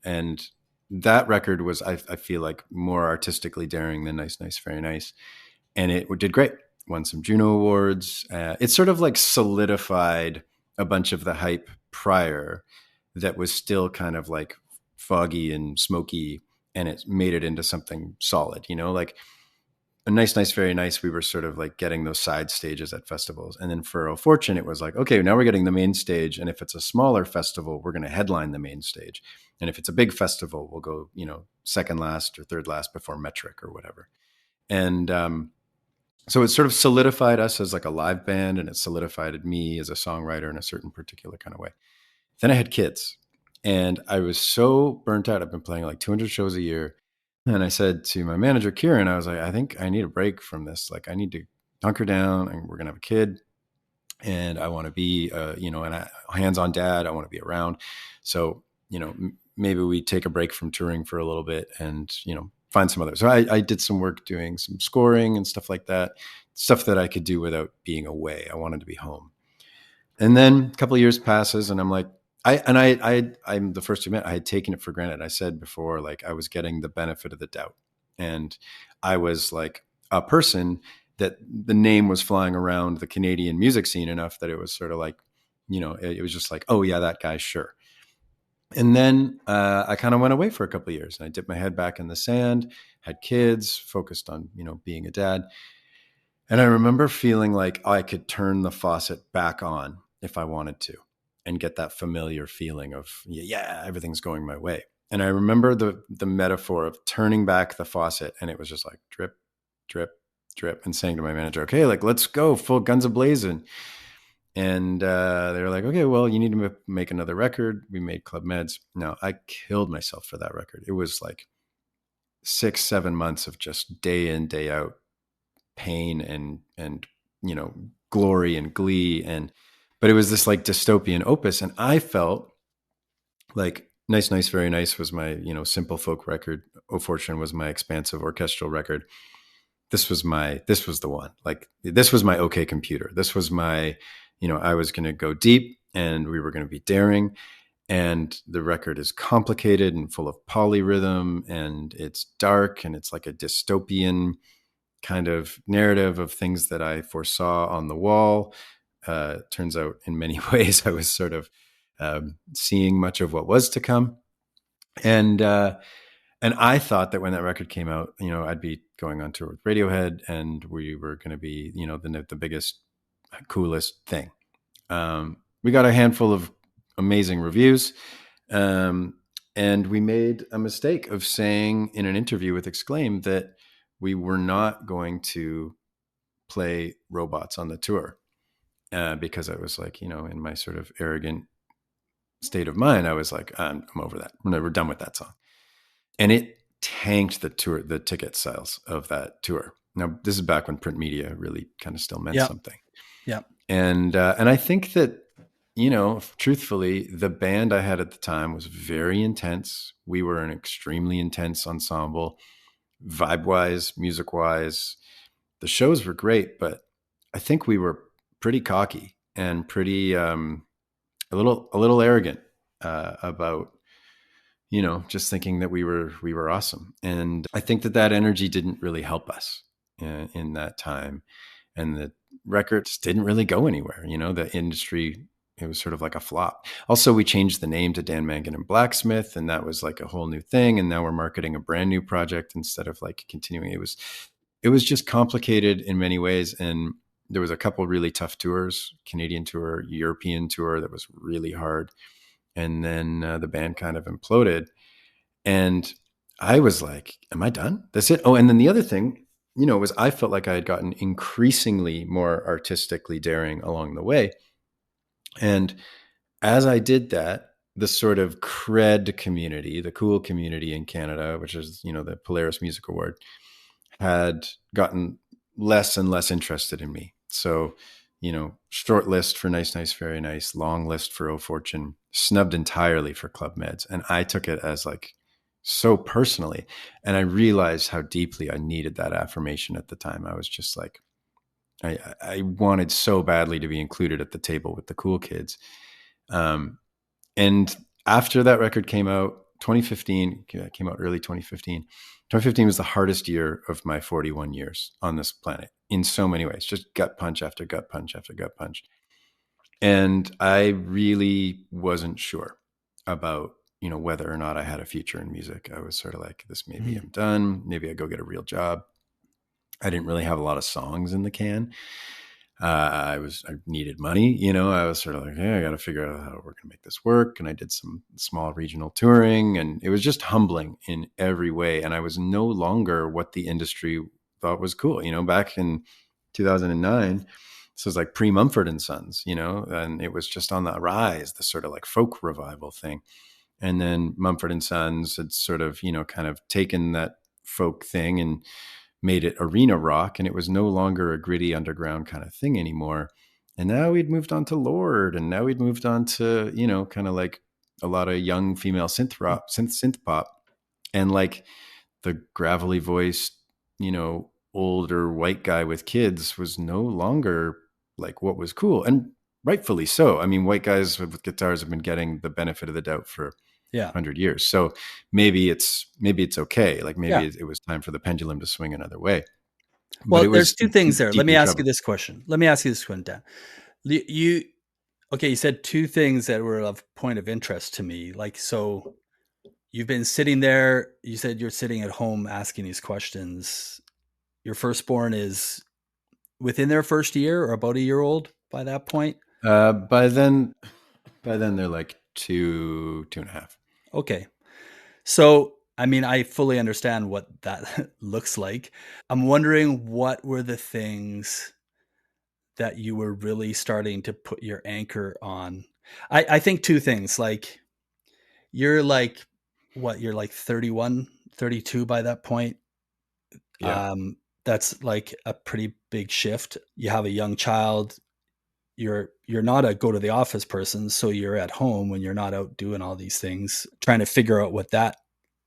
Speaker 2: And that record was, I feel like, more artistically daring than Nice, Nice, Very Nice. And it did great. Won some Juno Awards. It sort of like solidified a bunch of the hype prior that was still kind of like foggy and smoky, and it made it into something solid, like a Nice, Nice, Very Nice. We were sort of like getting those side stages at festivals. And then for Oh Fortune, it was like, okay, now we're getting the main stage. And if it's a smaller festival, we're going to headline the main stage. And if it's a big festival, we'll go, second last or third last before Metric or whatever. And so it sort of solidified us as like a live band, and it solidified me as a songwriter in a certain particular kind of way. Then I had kids, and I was so burnt out. I've been playing like 200 shows a year. And I said to my manager, Kieran, I was like, I think I need a break from this. Like, I need to hunker down, and we're going to have a kid. And I want to be, hands-on dad. I want to be around. So, maybe we take a break from touring for a little bit and, find some other. So I did some work doing some scoring and stuff like that, stuff that I could do without being away. I wanted to be home. And then a couple of years passes, and I'm like, I'm the first to admit I had taken it for granted. I said before, like, I was getting the benefit of the doubt, and I was like a person that the name was flying around the Canadian music scene enough that it was sort of like, it was just like, oh yeah, that guy, sure. And then I kind of went away for a couple of years, and I dipped my head back in the sand, had kids, focused on being a dad. And I remember feeling like I could turn the faucet back on if I wanted to, and get that familiar feeling of, yeah, everything's going my way. And I remember the metaphor of turning back the faucet, and it was just like drip, drip, drip, and saying to my manager, okay, like, let's go full guns a-blazing. And they were like, okay, well, you need to make another record. We made Club Meds. No, I killed myself for that record. It was like 6, 7 months of just day in, day out pain and glory and glee, but it was this like dystopian opus, and I felt like Nice, Nice, Very Nice was my simple folk record. Oh Fortune was my expansive orchestral record. This was the one. Like, this was my OK Computer. This was my, I was going to go deep, and we were going to be daring. And the record is complicated and full of polyrhythm, and it's dark, and it's like a dystopian kind of narrative of things that I foresaw on the wall. Turns out in many ways I was sort of seeing much of what was to come. And I thought that when that record came out, I'd be going on tour with Radiohead, and we were going to be, the biggest, coolest thing. We got a handful of amazing reviews. And we made a mistake of saying in an interview with Exclaim that we were not going to play Robots on the tour, because I was like, in my sort of arrogant state of mind, I was like, I'm over that. We're done with that song. And it tanked the ticket sales of that tour. Now, this is back when print media really kind of still meant
Speaker 1: Yeah.
Speaker 2: something.
Speaker 1: Yeah.
Speaker 2: And I think that, truthfully, the band I had at the time was very intense. We were an extremely intense ensemble, vibe wise, music wise. The shows were great, but I think we were pretty cocky and pretty a little arrogant about just thinking that we were awesome. And I think that energy didn't really help us in that time. and the records didn't really go anywhere. The industry, it was sort of like a flop. Also, we changed the name to Dan Mangan and Blacksmith, and that was like a whole new thing. And now we're marketing a brand new project instead of like continuing. It was just complicated in many ways. And there was a couple really tough tours, Canadian tour, European tour, that was really hard. And then the band kind of imploded. And I was like, am I done? That's it. Oh, and then the other thing, was I felt like I had gotten increasingly more artistically daring along the way. And as I did that, the sort of cred community, the cool community in Canada, which is, the Polaris Music Award, had gotten less and less interested in me. So, short list for Nice, Nice, Very Nice, long list for Oh Fortune, snubbed entirely for Club Meds. And I took it as like so personally. And I realized how deeply I needed that affirmation at the time. I was just like, I wanted so badly to be included at the table with the cool kids. And after that record came out, 2015, came out early 2015. 2015 was the hardest year of my 41 years on this planet in so many ways, just gut punch after gut punch after gut punch. And I really wasn't sure about, whether or not I had a future in music. I was sort of like, this, maybe I'm done. Maybe I go get a real job. I didn't really have a lot of songs in the can. I needed money, I was sort of like, hey, I got to figure out how we're going to make this work. And I did some small regional touring, and it was just humbling in every way. And I was no longer what the industry thought was cool. Back in 2009, this was like pre-Mumford and Sons, and it was just on the rise, the sort of like folk revival thing. And then Mumford and Sons had sort of, kind of taken that folk thing and made it arena rock, and it was no longer a gritty underground kind of thing anymore. And now we'd moved on to Lord, and now we'd moved on to, kind of like a lot of young female synth pop, and like the gravelly voiced, older white guy with kids was no longer like what was cool, and rightfully so. I mean, white guys with guitars have been getting the benefit of the doubt for 100 years. So maybe it's okay. Like maybe it was time for the pendulum to swing another way. But
Speaker 1: Well,
Speaker 2: it
Speaker 1: there's
Speaker 2: was
Speaker 1: two things there. Let me
Speaker 2: deeply
Speaker 1: ask you
Speaker 2: troubling.
Speaker 1: this question. Dan. You okay? You said two things that were of point of interest to me. Like, so you've been sitting there. You said you're sitting at home asking these questions. Your firstborn is within their first year or about a year old by that point.
Speaker 2: By then they're like two and a half.
Speaker 1: Okay. So, I mean, I fully understand what that looks like. I'm wondering what were the things that you were really starting to put your anchor on. I think two things. Like, you're like, what, you're like 31, 32 by that point.
Speaker 2: Yeah.
Speaker 1: That's like a pretty big shift. You have a young child. You're not a go to the office person, so you're at home when you're not out doing all these things, trying to figure out what that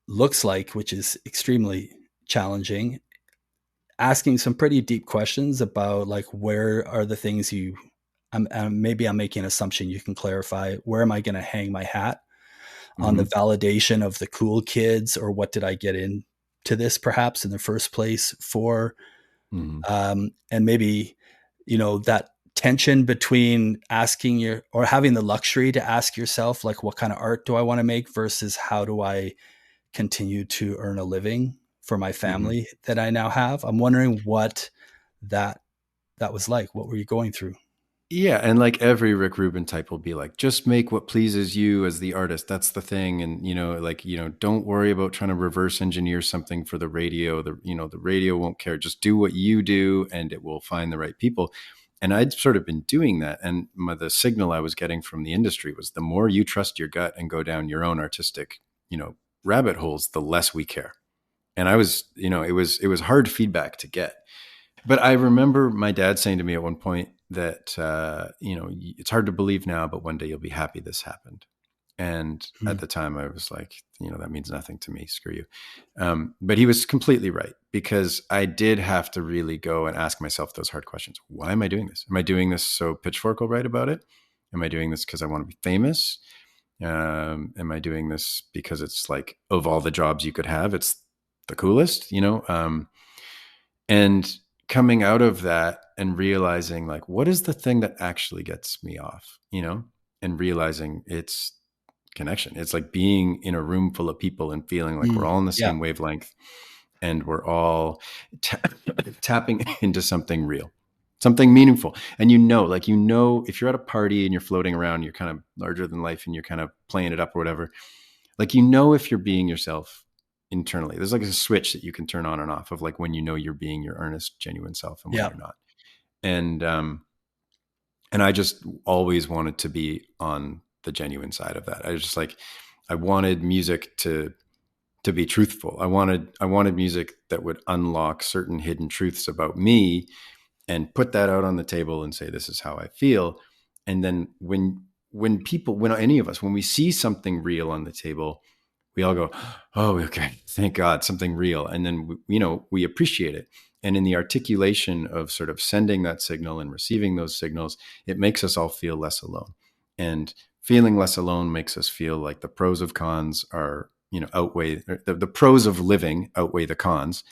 Speaker 1: looks like, which is extremely challenging. Asking some pretty deep questions about like, where are the things maybe I'm making an assumption, you can clarify, where am I going to hang my hat on the validation of the cool kids, or what did I get into this perhaps in the first place for? And maybe, that tension between asking or having the luxury to ask yourself, like, what kind of art do I want to make versus how do I continue to earn a living for my family that I now have. I'm wondering what that was like. What were you going through?
Speaker 2: Yeah, and like every Rick Rubin type will be like, just make what pleases you as the artist. That's the thing. And don't worry about trying to reverse engineer something for the radio. The radio won't care. Just do what you do, and it will find the right people. And I'd sort of been doing that, and the signal I was getting from the industry was, the more you trust your gut and go down your own artistic, rabbit holes, the less we care. And I was, it was hard feedback to get. But I remember my dad saying to me at one point that, it's hard to believe now, but one day you'll be happy this happened. And at the time I was like, that means nothing to me. Screw you. But he was completely right, because I did have to really go and ask myself those hard questions. Why am I doing this? Am I doing this so Pitchfork will write about it? Am I doing this because I want to be famous? Am I doing this because it's like, of all the jobs you could have, it's the coolest, and coming out of that, and realizing like, what is the thing that actually gets me off, and realizing it's connection. It's like being in a room full of people and feeling like we're
Speaker 1: Mm,
Speaker 2: all on the
Speaker 1: yeah.
Speaker 2: same wavelength, and we're all tapping into something real, something meaningful. And if you're at a party and you're floating around, you're kind of larger than life and you're kind of playing it up or whatever, like, if you're being yourself internally. There's like a switch that you can turn on and off of like when you're being your earnest, genuine self and when
Speaker 1: Yeah.
Speaker 2: you're not. And and I just always wanted to be on the genuine side of that. I was just like, I wanted music to be truthful. I wanted music that would unlock certain hidden truths about me and put that out on the table and say, this is how I feel. And then when any of us, when we see something real on the table, we all go, oh, okay, thank God, something real. And then, we appreciate it. And in the articulation of sort of sending that signal and receiving those signals, it makes us all feel less alone. And feeling less alone makes us feel like the pros of cons are, outweigh the pros of living outweigh the cons,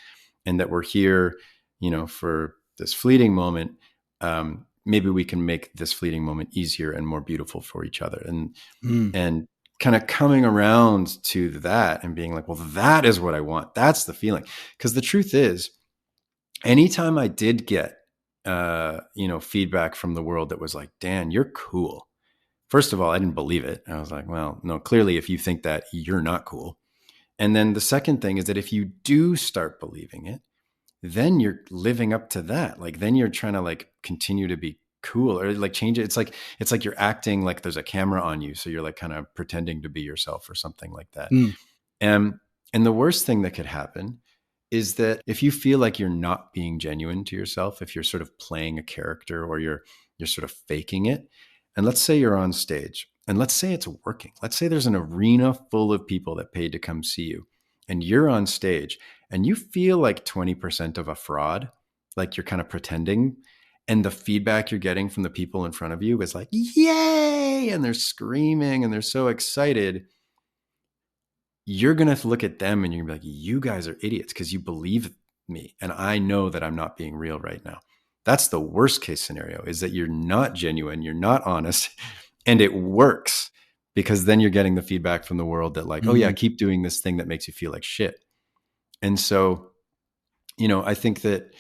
Speaker 2: and that we're here, for this fleeting moment. Maybe we can make this fleeting moment easier and more beautiful for each other.
Speaker 1: Mm,
Speaker 2: And kind of coming around to that and being like, well, that is what I want. That's the feeling. Because the truth is, anytime I did get, feedback from the world that was like, Dan, you're cool. First of all, I didn't believe it. I was like, well, no, clearly, if you think that, you're not cool. And then the second thing is that if you do start believing it, then you're living up to that. Like, then you're trying to like continue to be cool or like change it. It's like you're acting like there's a camera on you. So you're like kind of pretending to be yourself or something like that.
Speaker 1: mm,
Speaker 2: And the worst thing that could happen is that if you feel like you're not being genuine to yourself, if you're sort of playing a character or you're sort of faking it, and let's say you're on stage and let's say it's working. Let's say there's an arena full of people that paid to come see you and you're on stage and you feel like 20% of a fraud, like you're kind of pretending, and the feedback you're getting from the people in front of you is like, yay, and they're screaming and they're so excited, you're going to look at them and you're going to be like, you guys are idiots because you believe me. And I know that I'm not being real right now. That's the worst case scenario, is that you're not genuine, you're not honest, and it works, because then you're getting the feedback from the world that like, oh yeah,
Speaker 1: mm,
Speaker 2: keep doing this thing that makes you feel like shit. And so, I think that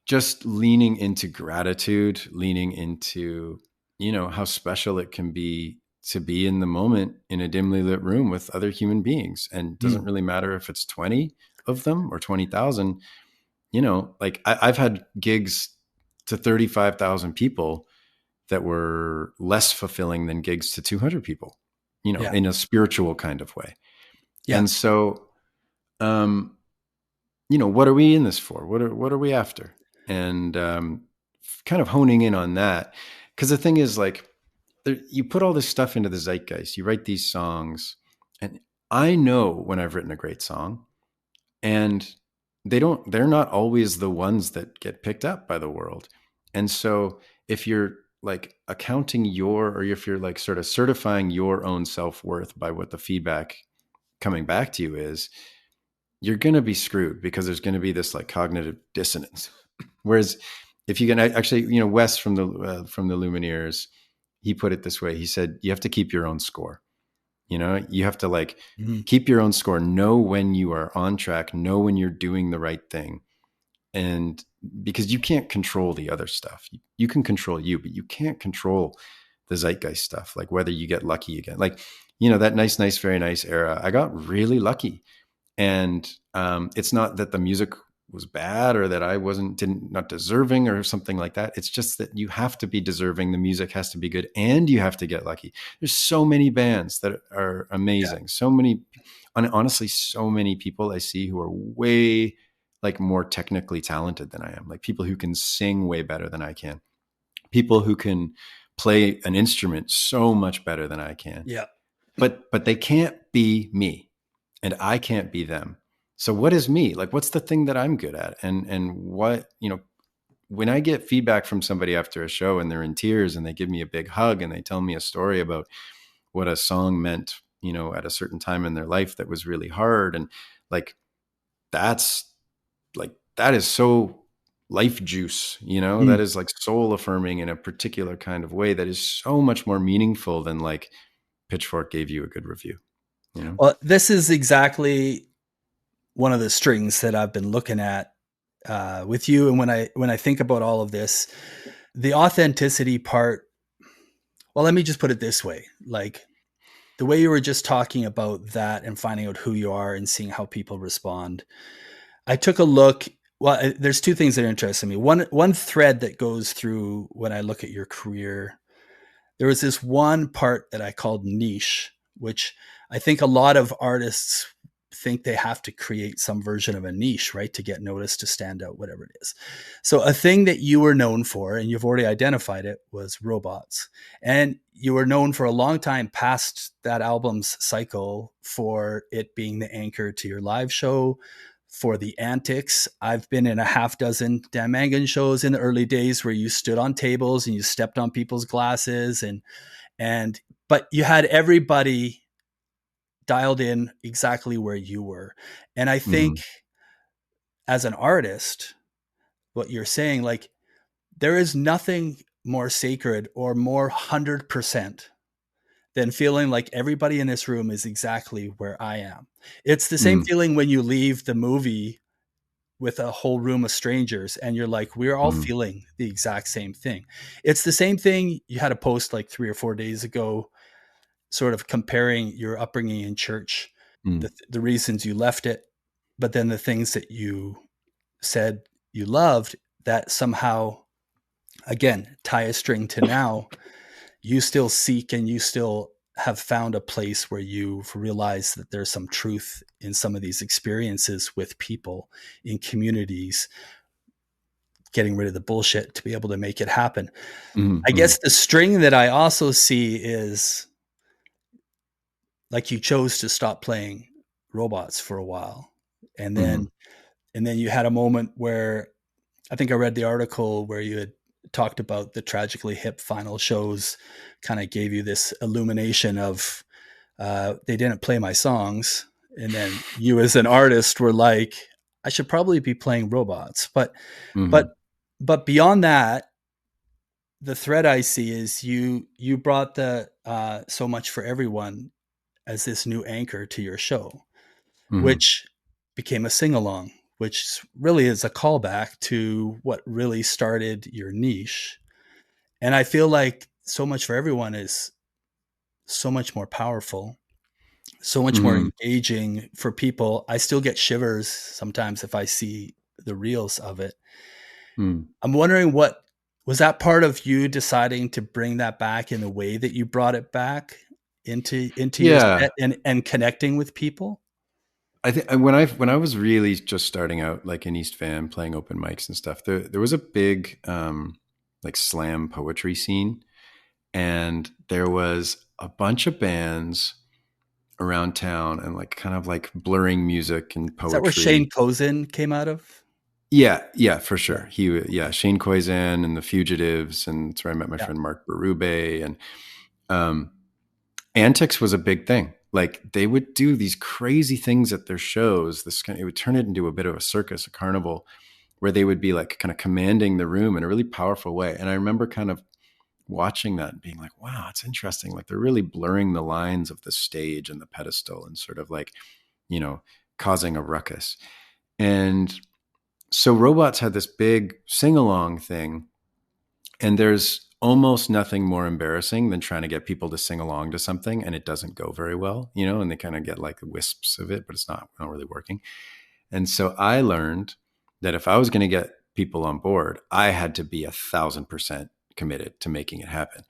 Speaker 2: just leaning into gratitude, leaning into, how special it can be to be in the moment in a dimly lit room with other human beings. And it doesn't
Speaker 1: mm.
Speaker 2: really matter if it's 20 of them or 20,000, like I've had gigs to 35,000 people that were less fulfilling than gigs to 200 people,
Speaker 1: Yeah.
Speaker 2: in a spiritual kind of way.
Speaker 1: Yeah.
Speaker 2: And so, um, what are we in this for? What are we after? And kind of honing in on that, because the thing is, like, you put all this stuff into the zeitgeist. You write these songs, and I know when I've written a great song, and they're not always the ones that get picked up by the world. And so if you're like or if you're like sort of certifying your own self-worth by what the feedback coming back to you is, you're going to be screwed, because there's going to be this like cognitive dissonance. Whereas if you can actually, Wes from the Lumineers, he put it this way. He said, you have to keep your own score. You have to like
Speaker 1: Mm,
Speaker 2: keep your own score, know when you are on track, know when you're doing the right thing. And because you can't control the other stuff, you can control you, but you can't control the zeitgeist stuff. Like whether you get lucky again, like, that nice, very nice era, I got really lucky. And it's not that the music was bad or that I not deserving or something like that. It's just that you have to be deserving. The music has to be good and you have to get lucky. There's so many bands that are
Speaker 1: yeah.
Speaker 2: amazing. So many, honestly, so many people I see who are way like more technically talented than I am. Like people who can sing way better than I can. People who can play an instrument so much better than I can.
Speaker 1: Yeah.
Speaker 2: But they can't be me, and I can't be them. So what is me? Like, what's the thing that I'm good at? And what, when I get feedback from somebody after a show and they're in tears and they give me a big hug and they tell me a story about what a song meant, at a certain time in their life that was really hard. And like, that's like, that is so life juice, you know,
Speaker 1: Mm.
Speaker 2: that is like soul affirming in a particular kind of way that is so much more meaningful than like Pitchfork gave you a good review, you know?
Speaker 1: Well, this is exactly one of the strings that I've been looking at with you. And when I think about all of this, the authenticity part. Well, let me just put it this way: like the way you were just talking about that and finding out who you are and seeing how people respond. I took a look. Well, there's two things that are interesting me. One thread that goes through when I look at your career. There was this one part that I called niche, which I think a lot of artists think they have to create some version of a niche, right, to get noticed, to stand out, whatever it is. So a thing that you were known for, and you've already identified it, was robots. And you were known for a long time past that album's cycle for it being the anchor to your live show, for the antics. I've been in a half dozen Dan Mangan shows in the early days where you stood on tables and you stepped on people's glasses and but you had everybody dialed in exactly where you were. And I think
Speaker 2: Mm-hmm.
Speaker 1: as an artist, what you're saying, like, there is nothing more sacred or more 100% than feeling like everybody in this room is exactly where I am. It's the same
Speaker 2: Mm-hmm.
Speaker 1: feeling when you leave the movie with a whole room of strangers and you're like, we're all
Speaker 2: Mm-hmm.
Speaker 1: feeling the exact same thing. It's the same thing. You had a post like 3 or 4 days ago, sort of comparing your upbringing in church, the reasons you left it, but then the things that you said you loved that somehow, again, tie a string to now. You still seek and you still have found a place where you've realized that there's some truth in some of these experiences with people in communities, getting rid of the bullshit to be able to make it happen. I
Speaker 2: Mm-hmm.
Speaker 1: guess the string that I also see is like you chose to stop playing robots for a while. And
Speaker 2: Mm-hmm.
Speaker 1: then you had a moment where I think I read the article where you had talked about the Tragically Hip final shows kind of gave you this illumination of they didn't play my songs. And then you as an artist were like, I should probably be playing robots.
Speaker 2: Mm-hmm.
Speaker 1: But but beyond that, the thread I see is you brought the so much for everyone as this new anchor to your show,
Speaker 2: Mm-hmm.
Speaker 1: which became a sing along, which really is a callback to what really started your niche. And I feel like so much for everyone is so much more powerful, so much more
Speaker 2: Mm-hmm.
Speaker 1: engaging for people. I still get shivers sometimes if I see the reels of it.
Speaker 2: Mm-hmm.
Speaker 1: I'm wondering, what was that part of you deciding to bring that back in the way that you brought it back into your
Speaker 2: Yeah.
Speaker 1: set and connecting with people?
Speaker 2: I think when I was really just starting out, like in East Van, playing open mics and stuff, there was a big like slam poetry scene, and there was a bunch of bands around town, and like kind of like blurring music and
Speaker 1: Is that where Shane
Speaker 2: poetry.
Speaker 1: Kozin came out of?
Speaker 2: Yeah, yeah, for
Speaker 1: Yeah,
Speaker 2: sure. Yeah, Shane Koizan and the Fugitives, and that's where I met my
Speaker 1: yeah.
Speaker 2: friend Mark Berube, and um, antics was a big thing. Like they would do these crazy things at their shows. It would turn it into a bit of a circus, a carnival, where they would be like kind of commanding the room in a really powerful way. And I remember kind of watching that and being like, wow, it's interesting. Like they're really blurring the lines of the stage and the pedestal and sort of like, you know, causing a ruckus. And so robots had this big sing along thing, and there's almost nothing more embarrassing than trying to get people to sing along to something and it doesn't go very well, you know, and they kind of get like wisps of it, but it's not really working. And so I learned that if I was going to get people on board, I had to be 1,000% committed to making it happen.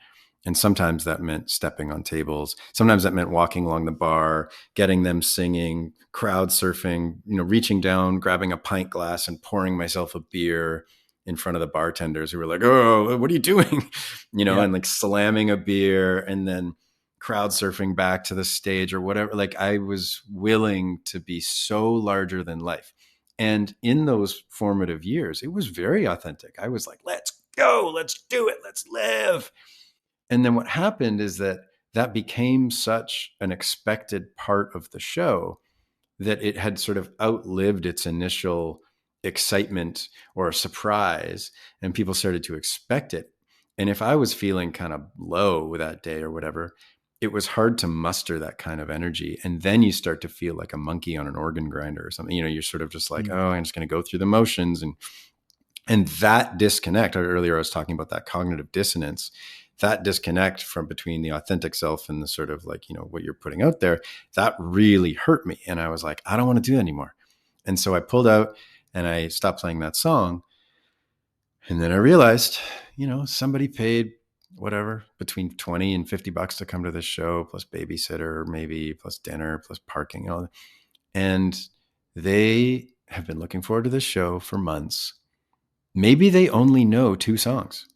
Speaker 2: And sometimes that meant stepping on tables. Sometimes that meant walking along the bar, getting them singing, crowd surfing, you know, reaching down, grabbing a pint glass and pouring myself a beer in front of the bartenders who were like, "Oh, what are you doing?" You know,
Speaker 1: Yeah.
Speaker 2: and like slamming a beer and then crowd surfing back to the stage or whatever. Like I was willing to be so larger than life. And in those formative years, it was very authentic. I was like, let's go, let's do it, let's live. And then what happened is that that became such an expected part of the show that it had sort of outlived its initial excitement or a surprise, and people started to expect it. And if I was feeling kind of low that day or whatever, it was hard to muster that kind of energy. And then you start to feel like a monkey on an organ grinder or something. You know, you're sort of just like,
Speaker 1: Mm.
Speaker 2: oh, I'm just going to go through the motions. And that disconnect, earlier I was talking about that cognitive dissonance, that disconnect from between the authentic self and the sort of like, you know, what you're putting out there, that really hurt me. And I was like, I don't want to do that anymore. And so I pulled out and I stopped playing that song. And then I realized, you know, somebody paid whatever between 20 and $50 to come to this show, plus babysitter, maybe plus dinner, plus parking, you know, and they have been looking forward to this show for months. Maybe they only know 2 songs,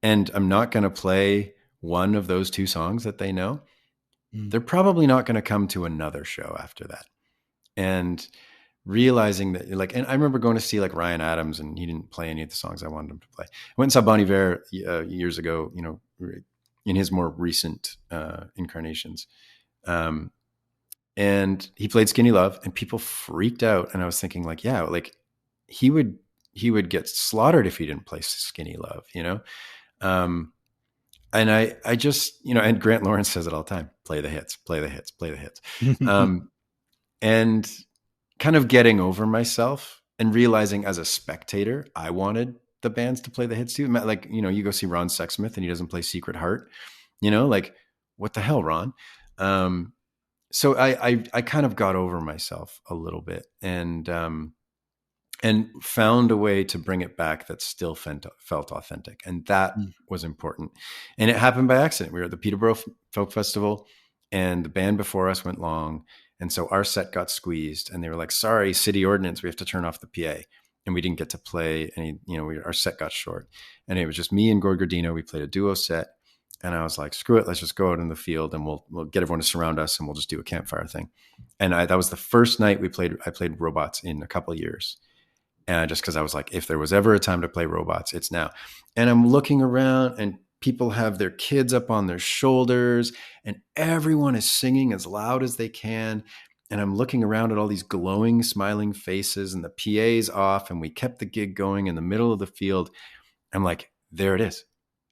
Speaker 2: and I'm not going to play one of those 2 songs that they know.
Speaker 1: Mm.
Speaker 2: They're probably not going to come to another show after that. And realizing that, like, and I remember going to see like Ryan Adams, and he didn't play any of the songs I wanted him to play. I went and saw Bon Iver years ago, you know, in his more recent incarnations. And he played Skinny Love, and people freaked out. And I was thinking, like, yeah, like he would get slaughtered if he didn't play Skinny Love, you know? And I just, you know, and Grant Lawrence says it all the time, play the hits, play the hits, play the hits. And kind of getting over myself and realizing as a spectator, I wanted the bands to play the hits too. Like, you know, you go see Ron Sexsmith and he doesn't play Secret Heart, you know, like what the hell, Ron? So I kind of got over myself a little bit and found a way to bring it back that still felt authentic. And that
Speaker 1: Mm.
Speaker 2: was important. And it happened by accident. We were at the Peterborough Folk Festival, and the band before us went long. And so our set got squeezed, and they were like, sorry, city ordinance, we have to turn off the PA. And we didn't get to play any, you know, our set got short. And it was just me and Gord Gordino. We played a duo set. And I was like, screw it, let's just go out in the field and we'll get everyone to surround us and we'll just do a campfire thing. And that was the first night I played Robots in a couple of years. And just because I was like, if there was ever a time to play Robots, it's now. And I'm looking around and people have their kids up on their shoulders and everyone is singing as loud as they can. And I'm looking around at all these glowing, smiling faces, and the PA's off, and we kept the gig going in the middle of the field. I'm like, there it is.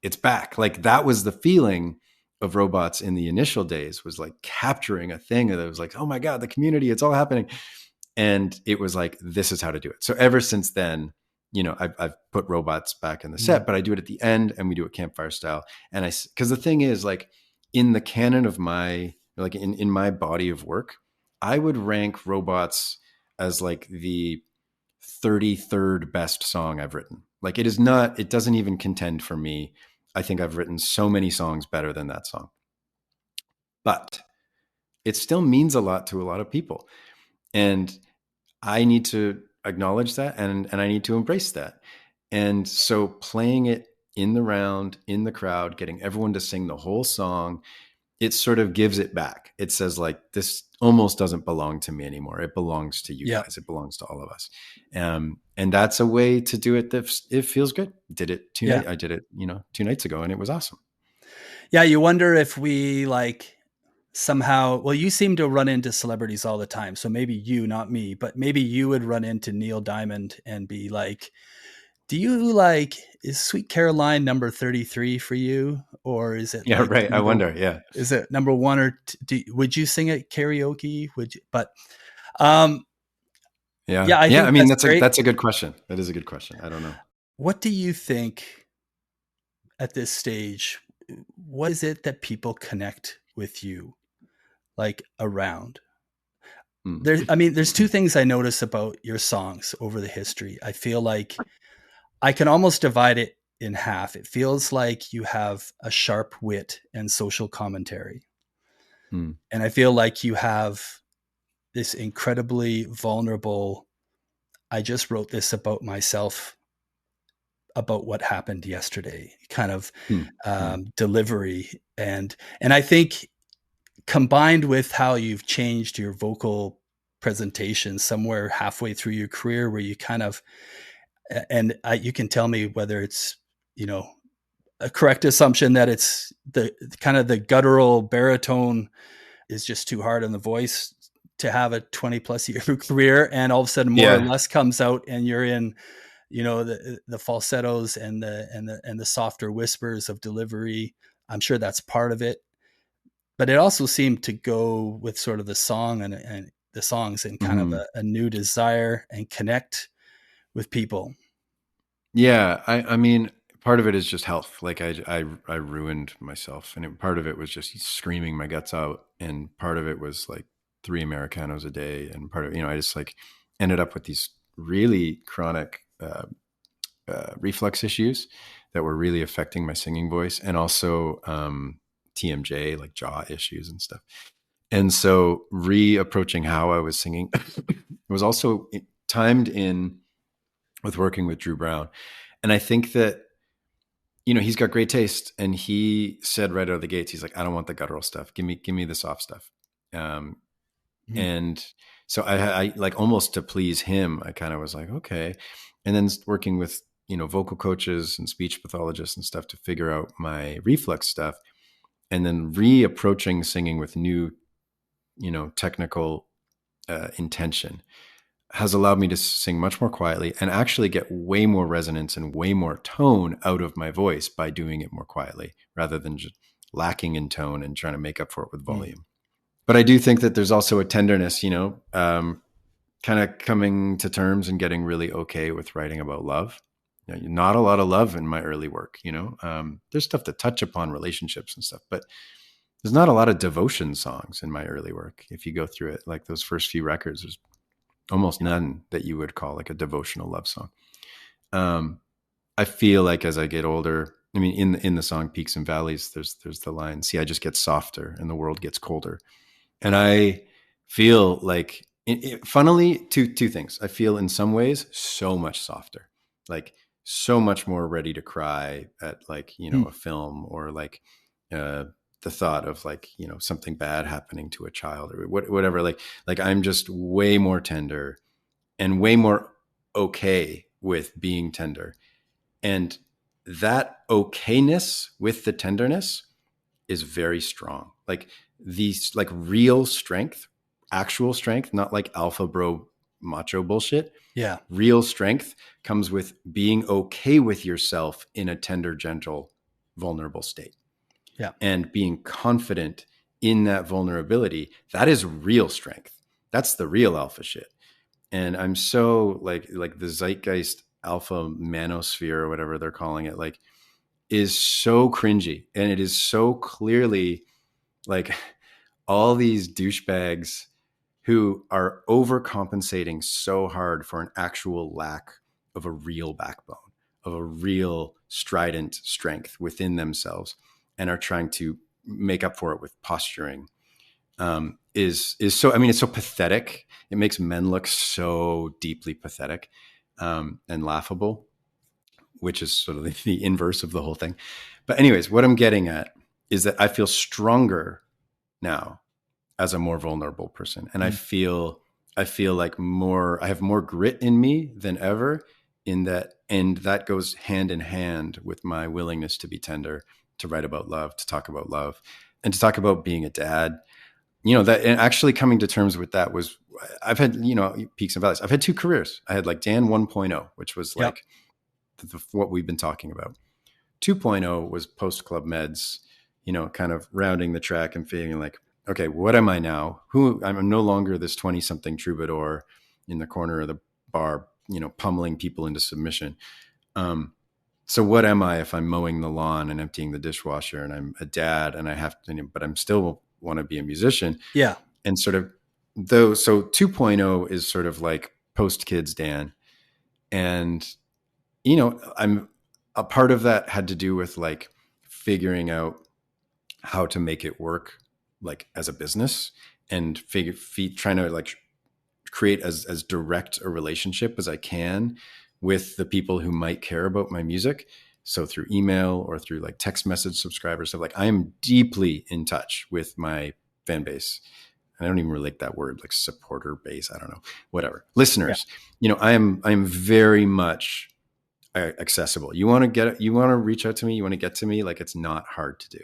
Speaker 2: It's back. Like that was the feeling of Robots in the initial days, was like capturing a thing that was like, oh my God, the community, it's all happening. And it was like, this is how to do it. So ever since then, you know, I've put Robots back in the set, but I do it at the end and we do it campfire style. And because the thing is, like, in the canon of my, like in my body of work, I would rank Robots as like the 33rd best song I've written. Like it doesn't even contend for me. I think I've written so many songs better than that song. But it still means a lot to a lot of people. And I need to acknowledge that and I need to embrace that. And so playing it in the round, in the crowd, getting everyone to sing the whole song, it sort of gives it back. It says like, this almost doesn't belong to me anymore. It belongs to you guys. It belongs to all of us. And that's a way to do it. That it feels good. Did it I did it, you know, 2 nights ago, and it was awesome.
Speaker 1: Yeah. You wonder if we like somehow, well, you seem to run into celebrities all the time. So maybe you, not me, but maybe you would run into Neil Diamond and be like, do you like, is Sweet Caroline number 33 for you? Or is it like,
Speaker 2: right. I wonder. Yeah.
Speaker 1: Is it number 1 or would you sing it karaoke? Would you, but,
Speaker 2: yeah.
Speaker 1: I think
Speaker 2: I mean,
Speaker 1: that's
Speaker 2: a good question. That is a good question. I don't know.
Speaker 1: What do you think at this stage? What is it that people connect with you like around? There's 2 things I notice about your songs over the history. I feel like I can almost divide it in half. It feels like you have a sharp wit and social commentary. And I feel like you have this incredibly vulnerable, I just wrote this about myself, about what happened yesterday kind of delivery. And I think combined with how you've changed your vocal presentation somewhere halfway through your career where you kind of, and you can tell me whether it's, you know, a correct assumption that it's the kind of the guttural baritone is just too hard on the voice to have a 20 plus year career, and all of a sudden more or
Speaker 2: Yeah.
Speaker 1: less comes out and you're in, the falsettos and the softer whispers of delivery. I'm sure that's part of it, but it also seemed to go with sort of the song and the songs and kind of
Speaker 2: Mhm.
Speaker 1: a new desire and connect with people.
Speaker 2: Yeah, I mean, part of it is just health. Like I ruined myself, and part of it was just screaming my guts out, and part of it was like 3 Americanos a day, and part of I just like ended up with these really chronic reflux issues that were really affecting my singing voice, and also TMJ, like jaw issues and stuff. And so reapproaching how I was singing was also timed in with working with Drew Brown. And I think that, he's got great taste, and he said right out of the gates, he's like, I don't want the guttural stuff. Give me the soft stuff. Um,
Speaker 1: Mhm.
Speaker 2: and so I like, almost to please him, I kind of was like, okay. And then working with, vocal coaches and speech pathologists and stuff to figure out my reflex stuff, and then reapproaching singing with new, technical intention has allowed me to sing much more quietly and actually get way more resonance and way more tone out of my voice by doing it more quietly rather than just lacking in tone and trying to make up for it with
Speaker 1: Mm.
Speaker 2: volume. But I do think that there's also a tenderness, kind of coming to terms and getting really okay with writing about love. Not a lot of love in my early work, there's stuff that touch upon relationships and stuff, but there's not a lot of devotion songs in my early work. If you go through it, like those first few records, there's almost none that you would call like a devotional love song. Um, I feel like as I get older, I mean, in the song Peaks and Valleys, there's the line, see, I just get softer and the world gets colder. And I feel like, funnily, two things. I feel in some ways so much softer, like so much more ready to cry at, like,
Speaker 1: Mm.
Speaker 2: a film, or like uh, the thought of, like, something bad happening to a child, or whatever. Like I'm just way more tender and way more okay with being tender. And that okayness with the tenderness is very strong. Like these, like real strength, actual strength, not like alpha bro macho bullshit.
Speaker 1: Yeah.
Speaker 2: Real strength comes with being okay with yourself in a tender, gentle, vulnerable state,
Speaker 1: Yeah.
Speaker 2: and being confident in that vulnerability. That is real strength. That's the real alpha shit. And I'm so like the zeitgeist alpha manosphere, or whatever they're calling it, like, is so cringy, and it is so clearly like all these douchebags who are overcompensating so hard for an actual lack of a real backbone, of a real strident strength within themselves, and are trying to make up for it with posturing. Is so, I mean, it's so pathetic. It makes men look so deeply pathetic, and laughable, which is sort of the inverse of the whole thing. But anyways, what I'm getting at is that I feel stronger now as a more vulnerable person, and
Speaker 1: Mm.
Speaker 2: I feel like I have more grit in me than ever in that, and that goes hand in hand with my willingness to be tender, to write about love, to talk about love, and to talk about being a dad. That, and actually coming to terms with that was, I've had, peaks and valleys. I've had two careers. I had like Dan 1.0, which was
Speaker 1: Yep.
Speaker 2: like what we've been talking about. 2.0 was post club meds, kind of rounding the track and feeling like, okay, what am I now? Who, I'm no longer this 20 something troubadour in the corner of the bar, pummeling people into submission. Um, so what am I if I'm mowing the lawn and emptying the dishwasher, and I'm a dad, and I have to, but I'm still want to be a musician,
Speaker 1: Yeah.
Speaker 2: and sort of though. So 2.0 is sort of like post kids Dan. And, I'm a part of that had to do with like figuring out how to make it work, like as a business, and trying to like create as direct a relationship as I can with the people who might care about my music. So through email or through like text message subscribers, stuff, like I am deeply in touch with my fan base. I don't even relate that word, like supporter base. I don't know, whatever.
Speaker 1: Yeah.
Speaker 2: Listeners, I am very much accessible. You want to reach out to me, you want to get to me, like it's not hard to do.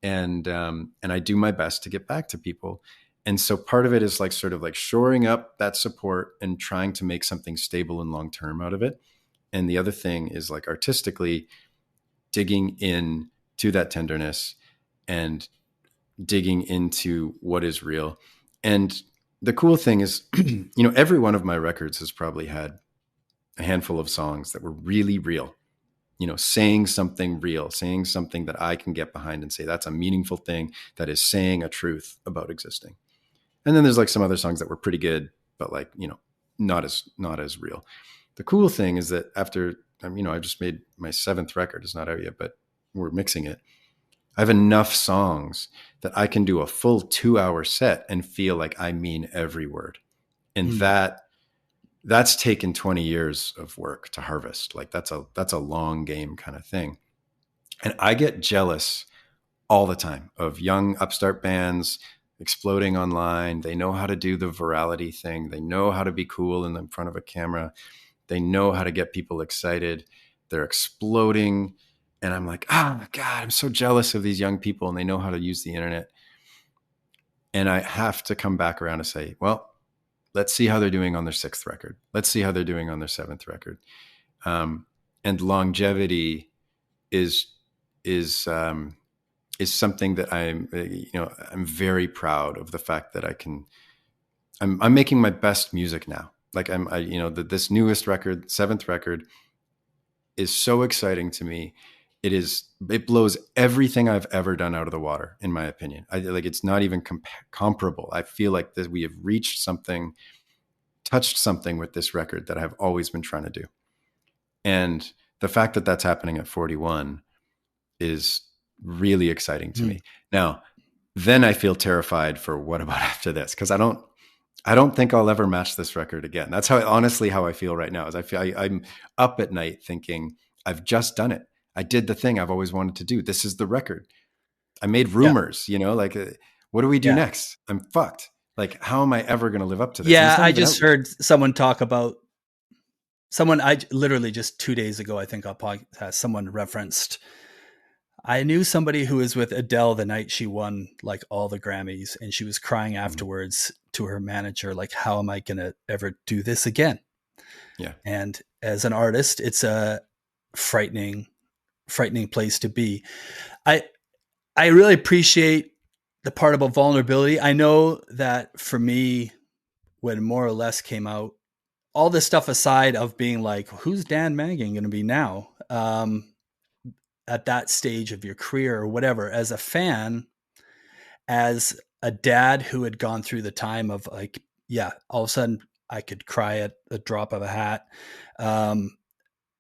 Speaker 2: And I do my best to get back to people. And so part of it is like sort of like shoring up that support and trying to make something stable and long term out of it. And the other thing is like artistically digging in to that tenderness and digging into what is real. And the cool thing is, every one of my records has probably had a handful of songs that were really real, saying something real, saying something that I can get behind and say that's a meaningful thing that is saying a truth about existing. And then there's like some other songs that were pretty good, but like, not as real. The cool thing is that after, I just made my 7th record. It's not out yet, but we're mixing it. I have enough songs that I can do a full 2-hour set and feel like I mean every word. And that's taken 20 years of work to harvest. Like that's a long game kind of thing. And I get jealous all the time of young upstart bands exploding online. They know how to do the virality thing. They know how to be cool in front of a camera. They know how to get people excited. They're exploding. And I'm like, oh my God, I'm so jealous of these young people and they know how to use the internet. And I have to come back around and say, well, let's see how they're doing on their 6th record. Let's see how they're doing on their 7th record. And longevity is something that I'm very proud of the fact that I'm making my best music now. Like this newest record, 7th record, is so exciting to me. It blows everything I've ever done out of the water, in my opinion. It's not even comparable. I feel like that we have touched something with this record that I've always been trying to do. And the fact that that's happening at 41 is really exciting to me. Now, then I feel terrified for what about after this? Because I don't think I'll ever match this record again. That's honestly how I feel right now. Is I'm up at night thinking I've just done it. I did the thing I've always wanted to do. This is the record. I made Rumors. What do we do next? I'm fucked. Like, how am I ever going to live up to this?
Speaker 1: Yeah, I just heard someone talk about I literally just 2 days ago, I think on podcast, someone referenced, I knew somebody who was with Adele the night she won like all the Grammys, and she was crying afterwards to her manager, like, how am I going to ever do this again?
Speaker 2: Yeah.
Speaker 1: And as an artist, it's a frightening place to be. I really appreciate the part about vulnerability. I know that for me, when More or Less came out, all this stuff aside of being like, who's Dan Mangan going to be now? At that stage of your career or whatever, as a fan, as a dad who had gone through the time of like, all of a sudden I could cry at a drop of a hat.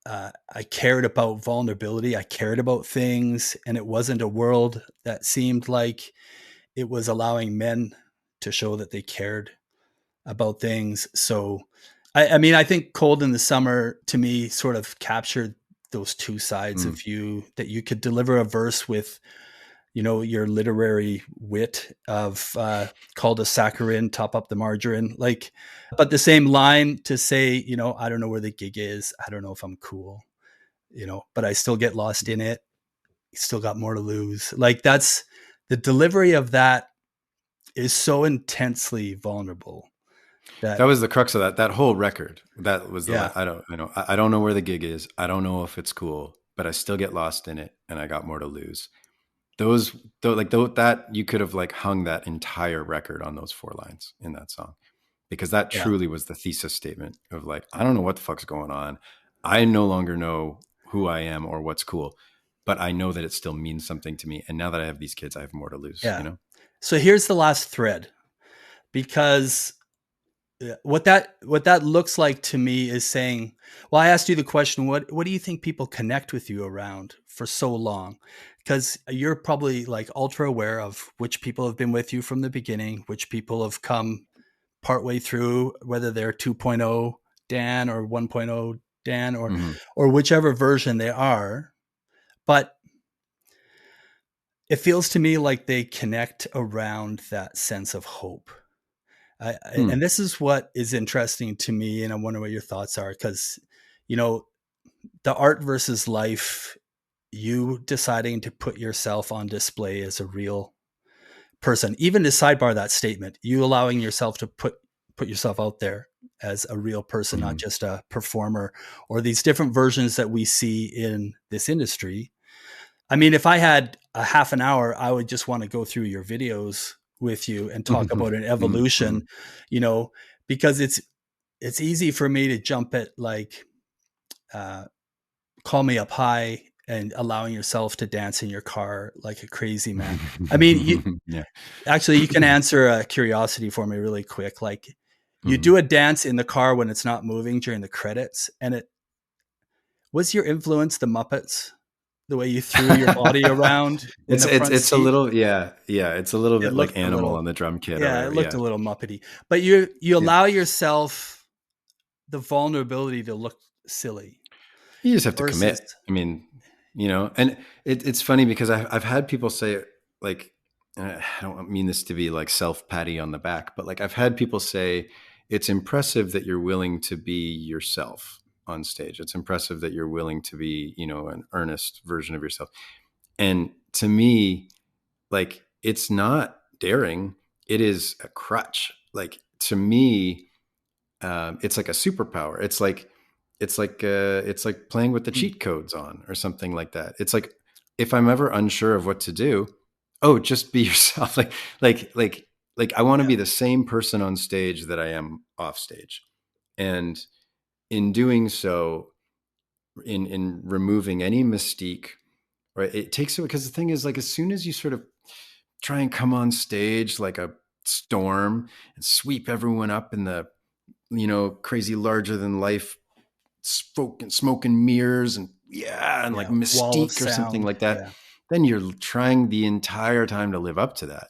Speaker 1: I cared about vulnerability. I cared about things, and it wasn't a world that seemed like it was allowing men to show that they cared about things. So, I think Cold in the Summer to me sort of captured those two sides of you, that you could deliver a verse with, your literary wit of call the saccharin, top up the margarine, like, but the same line to say, I don't know where the gig is. I don't know if I'm cool, but I still get lost in it. Still got more to lose. Like, that's the delivery of that is so intensely vulnerable.
Speaker 2: That was the crux of that whole record. That was I don't know where the gig is. I don't know if it's cool, but I still get lost in it, and I got more to lose. That you could have like hung that entire record on those 4 lines in that song, because that truly was the thesis statement of like, I don't know what the fuck's going on. I no longer know who I am or what's cool, but I know that it still means something to me. And now that I have these kids, I have more to lose.
Speaker 1: Yeah. So here's the last thread, because what that looks like to me is saying, well, I asked you the question, what do you think people connect with you around for so long? Because you're probably like ultra aware of which people have been with you from the beginning, which people have come partway through, whether they're 2.0 Dan or 1.0 Dan or whichever version they are. But it feels to me like they connect around that sense of hope. And this is what is interesting to me, and I wonder what your thoughts are, because, the art versus life, you deciding to put yourself on display as a real person. Even to sidebar that statement, you allowing yourself to put yourself out there as a real person, not
Speaker 2: Mhm.
Speaker 1: just a performer, or these different versions that we see in this industry. I mean, if I had a half an hour, I would just want to go through your videos with you and talk about an
Speaker 2: Mhm.
Speaker 1: evolution,
Speaker 2: Mhm.
Speaker 1: you know, because it's easy for me to jump at like uh, call me up high and allowing yourself to dance in your car like a crazy man. I mean,
Speaker 2: Yeah.
Speaker 1: actually, you can answer a curiosity for me really quick. Like, you
Speaker 2: Mhm.
Speaker 1: do a dance in the car when it's not moving during the credits, and it was your influence the Muppets, the way you threw your body around in
Speaker 2: It's
Speaker 1: the
Speaker 2: it's
Speaker 1: front
Speaker 2: it's a
Speaker 1: seat.
Speaker 2: little, yeah, it's a little
Speaker 1: It
Speaker 2: bit
Speaker 1: looked
Speaker 2: like
Speaker 1: a
Speaker 2: Animal
Speaker 1: little,
Speaker 2: on the drum kit or
Speaker 1: yeah, it
Speaker 2: whatever.
Speaker 1: looked a
Speaker 2: Yeah.
Speaker 1: little Muppety, but you
Speaker 2: Yeah.
Speaker 1: allow yourself the vulnerability to look silly
Speaker 2: You just have to
Speaker 1: versus,
Speaker 2: commit. I mean, and it's funny because I've had people say, like, I don't mean this to be like self-patty on the back, but like I've had people say it's impressive that you're willing to be yourself on stage. It's impressive that you're willing to be, an earnest version of yourself. And to me, like, it's not daring. It is a crutch. Like, to me, it's like a superpower. It's like playing with the
Speaker 1: mm,
Speaker 2: cheat codes on or something like that. It's like, if I'm ever unsure of what to do, oh, just be yourself. Like I want to
Speaker 1: yeah,
Speaker 2: be the same person on stage that I am off stage. And in doing so, in removing any mystique, right? It takes it, because the thing is, like, as soon as you sort of try and come on stage like a storm and sweep everyone up in the, crazy larger than life smoke and mirrors and, yeah, and like
Speaker 1: yeah, wall of
Speaker 2: mystique or something
Speaker 1: sound,
Speaker 2: like that,
Speaker 1: yeah,
Speaker 2: then you're trying the entire time to live up to that.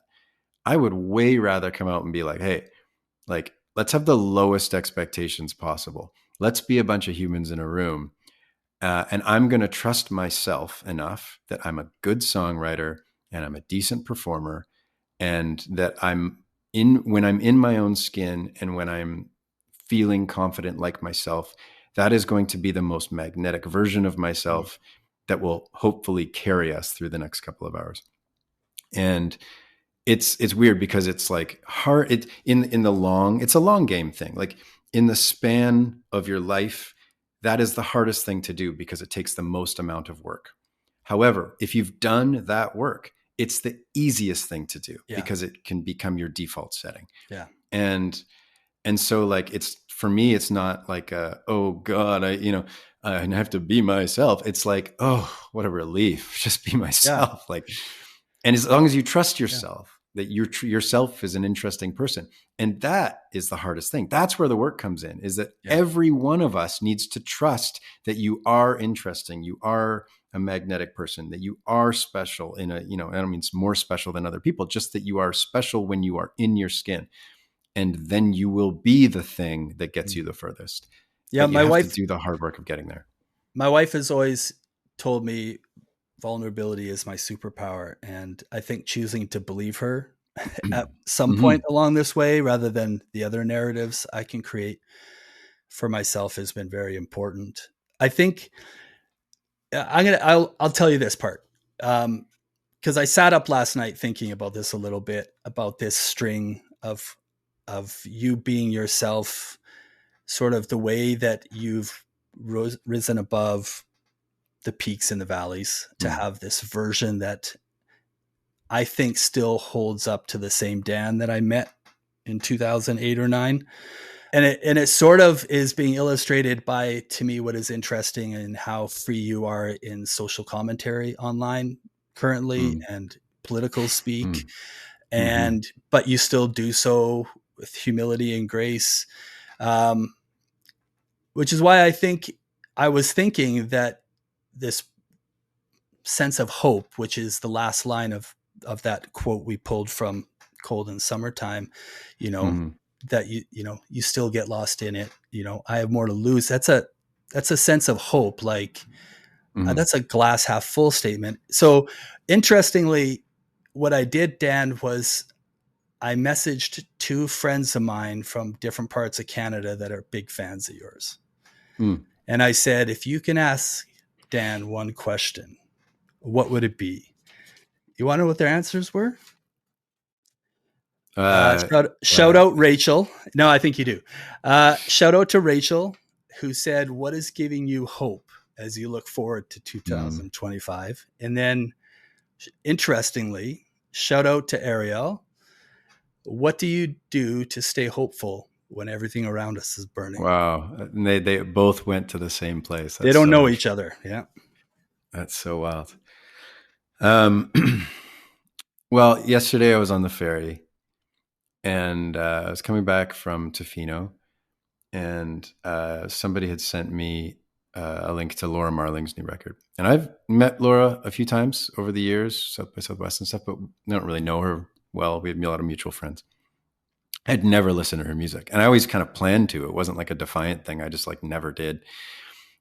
Speaker 2: I would way rather come out and be like, hey, like, let's have the lowest expectations possible. Let's be a bunch of humans in a room. And I'm going to trust myself enough that I'm a good songwriter and I'm a decent performer, and that when I'm in my own skin and when I'm feeling confident like myself, that is going to be the most magnetic version of
Speaker 1: mm,
Speaker 2: myself that will hopefully carry us through the next couple of hours. And it's weird because it's like hard, it's a long game thing. Like, in the span of your life, that is the hardest thing to do because it takes the most amount of work. However, if you've done that work, it's the easiest thing to do
Speaker 1: yeah,
Speaker 2: because it can become your default setting.
Speaker 1: yeah,
Speaker 2: And so, like, it's, for me, it's not like, oh God, I have to be myself. It's like, oh, what a relief. Just be
Speaker 1: yeah,
Speaker 2: myself. Like, and as long as you trust
Speaker 1: yeah,
Speaker 2: yourself, that yourself is an interesting person. And that is the hardest thing. That's where the work comes in, is that
Speaker 1: yeah,
Speaker 2: every one of us needs to trust that you are interesting. You are a magnetic person, that you are special in a, I don't mean it's more special than other people, just that you are special when you are in your skin. And then you will be the thing that gets you
Speaker 1: mm.
Speaker 2: the furthest.
Speaker 1: Yeah,
Speaker 2: But you have to do the hard work of getting there.
Speaker 1: my wife has always told me vulnerability is my superpower, and I think choosing to believe her at some
Speaker 2: Mm-hmm.
Speaker 1: point along this way rather than the other narratives I can create for myself has been very important. I think I'll tell you this part. Because I sat up last night thinking about this a little bit, about this string of you being yourself, sort of the way that you've risen above the peaks and the valleys to
Speaker 2: Mm.
Speaker 1: have this version that I think still holds up to the same Dan that I met in 2008 or 9. And it sort of is being illustrated by, to me, what is interesting in how free you are in social commentary online currently
Speaker 2: Mm.
Speaker 1: and political speak,
Speaker 2: Mm. Mm-hmm.
Speaker 1: and but you still do so with humility and grace, um, which is why I think I was thinking that this sense of hope, which is the last line of that quote we pulled from Cold in Summertime, you know,
Speaker 2: Mm-hmm.
Speaker 1: that you still get lost in it. I have more to lose. That's a sense of hope. Like,
Speaker 2: Mm-hmm.
Speaker 1: that's a glass half full statement. So interestingly, what I did, Dan, was I messaged two friends of mine from different parts of Canada that are big fans of yours.
Speaker 2: Mm.
Speaker 1: And I said, if you can ask Dan one question, what would it be? You want to know what their answers were?
Speaker 2: Uh,
Speaker 1: Shout out Rachel. No, I think you do. Shout out to Rachel, who said, "What is giving you hope as you look forward to
Speaker 2: mm,
Speaker 1: 2025?" And then, interestingly, shout out to Ariel. What do you do to stay hopeful when everything around us is burning?
Speaker 2: wow. And they both went to the same place.
Speaker 1: They
Speaker 2: That's
Speaker 1: don't
Speaker 2: so
Speaker 1: know
Speaker 2: interesting.
Speaker 1: each other. Yeah.
Speaker 2: That's so wild. Um, well, yesterday I was on the ferry and I was coming back from Tofino, and somebody had sent me a link to Laura Marling's new record. And I've met Laura a few times over the years, South by Southwest and stuff, but I don't really know her well. We had a lot of mutual friends. I had never listened to her music, and I always kind of planned to. It wasn't like a defiant thing. I just like never did.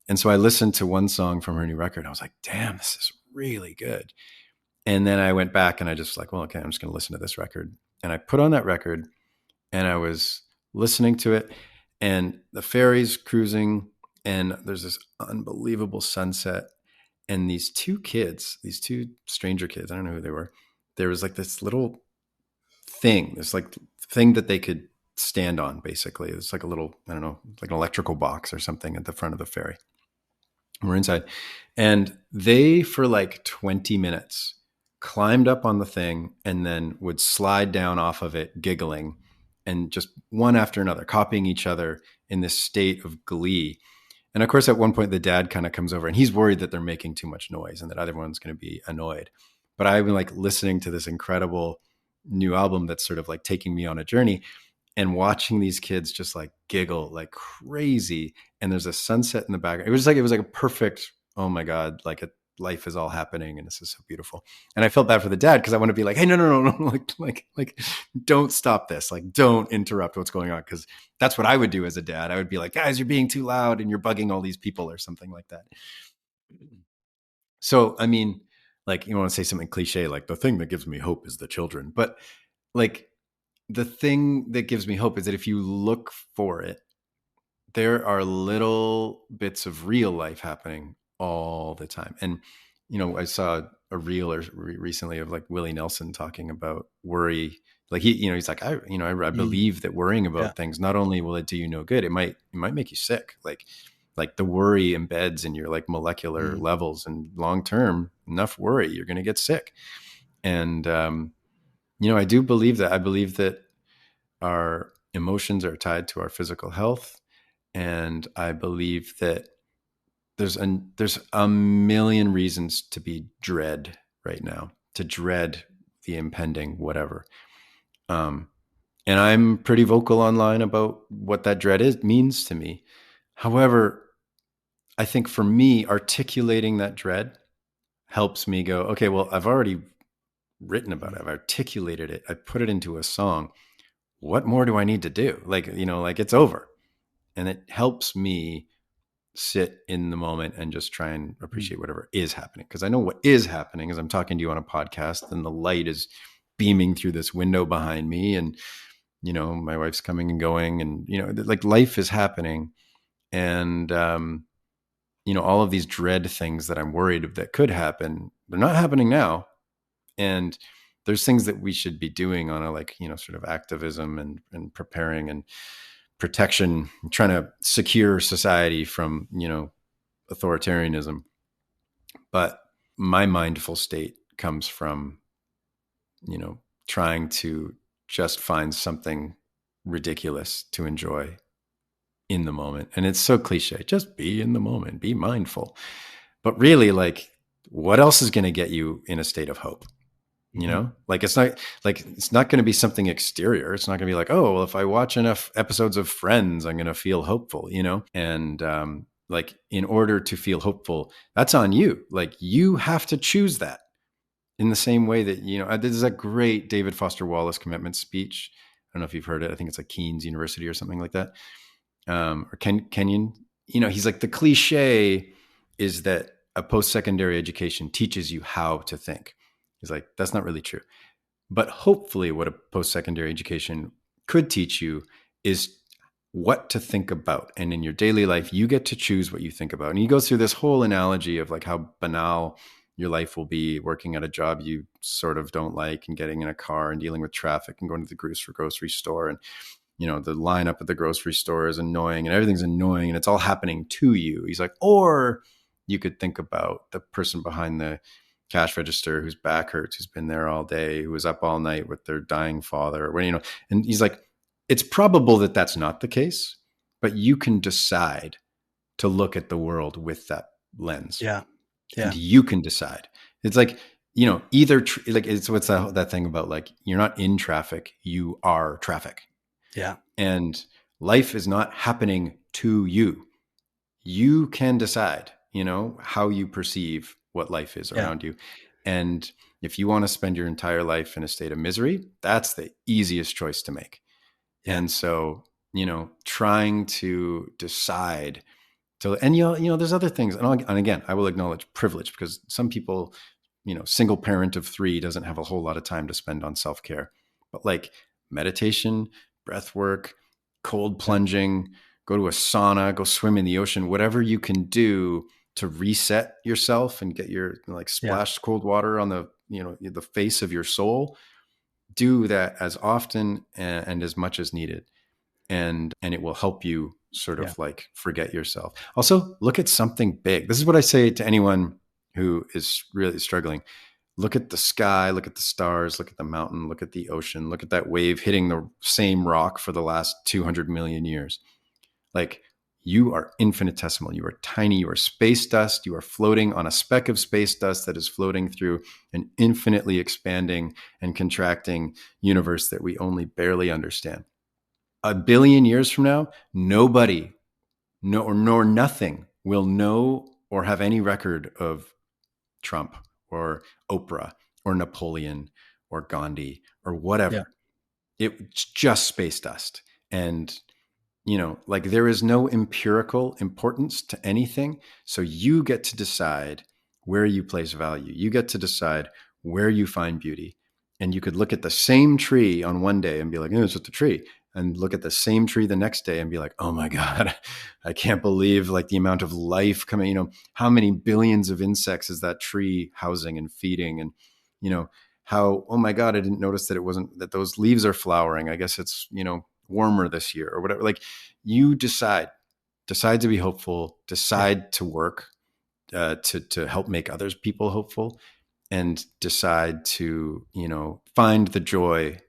Speaker 2: And so I listened to one song from her new record. And I was like, damn, this is really good. And then I went back and I just like, well, okay, I'm just going to listen to this record. And I put on that record and I was listening to it, and the ferry's cruising and there's this unbelievable sunset. And these two kids, these two stranger kids, I don't know who they were. There was like this little thing, this like thing that they could stand on, basically. It's like a little, I don't know, like an electrical box or something at the front of the ferry. We're inside. And they, for like 20 minutes, climbed up on the thing and then would slide down off of it, giggling, and just one after another, copying each other in this state of glee. And of course, at one point, the dad kind of comes over and he's worried that they're making too much noise and that everyone's going to be annoyed. But I've been like listening to this incredible new album that's sort of like taking me on a journey and watching these kids just like giggle like crazy. And there's a sunset in the background. It was like a perfect, oh my God, like a life is all happening and this is so beautiful. And I felt bad for the dad because I want to be like, hey, no, like, don't stop this. Like, don't interrupt what's going on. Cause that's what I would do as a dad. I would be like, guys, you're being too loud and you're bugging all these people or something like that. So, I mean, like, you want to say something cliche, like the thing that gives me hope is the children. But like, the thing that gives me hope is that if you look for it, there are little bits of real life happening all the time. And, you know, I saw a reel recently of like Willie Nelson talking about worry. Like he's like, I
Speaker 1: Mm,
Speaker 2: believe that worrying
Speaker 1: yeah.
Speaker 2: about things, not only will it do you no good, it might make you sick. Like the worry embeds in your like molecular
Speaker 1: Mm,
Speaker 2: levels, and long-term enough worry, you're going to get sick. And, I do believe that. I believe that our emotions are tied to our physical health. And I believe that there's a million reasons to be dread right now, to dread the impending whatever. Um, and I'm pretty vocal online about what that dread means to me. However, I think for me, articulating that dread helps me go, okay, well, I've already written about it.
Speaker 1: mm,
Speaker 2: I've articulated it. I put it into a song. What more do I need to do? Like it's over. And it helps me sit in the moment and just try and
Speaker 1: mm.
Speaker 2: appreciate whatever is happening. Because I know what is happening is I'm talking to you on a podcast and the light is beaming through this window behind me. And, my wife's coming and going, and, like life is happening. And, all of these dread things that I'm worried of that could happen, they're not happening now. And there's things that we should be doing on a like, sort of activism and preparing and protection, trying to secure society from, authoritarianism. But my mindful state comes from, trying to just find something ridiculous to enjoy in the moment. And it's so cliche, just be in the moment, be mindful. But really, like, what else is going to get you in a state of hope?
Speaker 1: Mhm.
Speaker 2: Like it's not going to be something exterior. It's not going to be like, oh, well, if I watch enough episodes of Friends, I'm going to feel hopeful. And like, in order to feel hopeful, that's on you. Like, you have to choose that, in the same way that, this is a great David Foster Wallace commitment speech. I don't know if you've heard it. I think it's like Keen's University or something like that. Or Kenyon. He's like, the cliche is that a post-secondary education teaches you how to think. He's like, that's not really true. But hopefully what a post-secondary education could teach you is what to think about. And in your daily life, you get to choose what you think about. And he goes through this whole analogy of like how banal your life will be working at a job you sort of don't like, and getting in a car and dealing with traffic and going to the grocery store, and the lineup at the grocery store is annoying and everything's annoying and it's all happening to you. He's like, or you could think about the person behind the cash register whose back hurts, who's been there all day, who was up all night with their dying father, and he's like, it's probable that that's not the case, but you can decide to look at the world with that lens.
Speaker 1: Yeah.
Speaker 2: And
Speaker 1: Yeah.
Speaker 2: you can decide. It's like, either like, it's what's that thing about, like, you're not in traffic, you are traffic.
Speaker 1: Yeah.
Speaker 2: And life is not happening to you. You can decide, how you perceive what life is
Speaker 1: Yeah.
Speaker 2: around you. And if you want to spend your entire life in a state of misery, that's the easiest choice to make.
Speaker 1: Yeah.
Speaker 2: And so, trying to decide and there's other things. And again, I will acknowledge privilege, because some people, single parent of 3 doesn't have a whole lot of time to spend on self-care, but like meditation, breath work, cold plunging, go to a sauna, go swim in the ocean, whatever you can do to reset yourself and get your, like,
Speaker 1: Yeah.
Speaker 2: splash cold water on the, the face of your soul. Do that as often and as much as needed. And it will help you sort
Speaker 1: Yeah.
Speaker 2: of like forget yourself. Also, look at something big. This is what I say to anyone who is really struggling. Look at the sky, look at the stars, look at the mountain, look at the ocean, look at that wave hitting the same rock for the last 200 million years. Like, you are infinitesimal. You are tiny. You are space dust. You are floating on a speck of space dust that is floating through an infinitely expanding and contracting universe that we only barely understand. A billion years from now, nobody, nor nothing will know or have any record of Trump or Oprah or Napoleon or Gandhi or
Speaker 1: Yeah.
Speaker 2: whatever. It's just space dust. And, like, there is no empirical importance to anything. So you get to decide where you place value. You get to decide where you find beauty. And you could look at the same tree on one day and be like, it's just a tree. And look at the same tree the next day and be like, oh my God, I can't believe, like, the amount of life coming, how many billions of insects is that tree housing and feeding? And, how, oh my God, I didn't notice that those leaves are flowering. I guess it's, warmer this year or whatever. Like, you decide to be hopeful,
Speaker 1: Yeah.
Speaker 2: decide to work to help make others people hopeful, and decide to, find the joy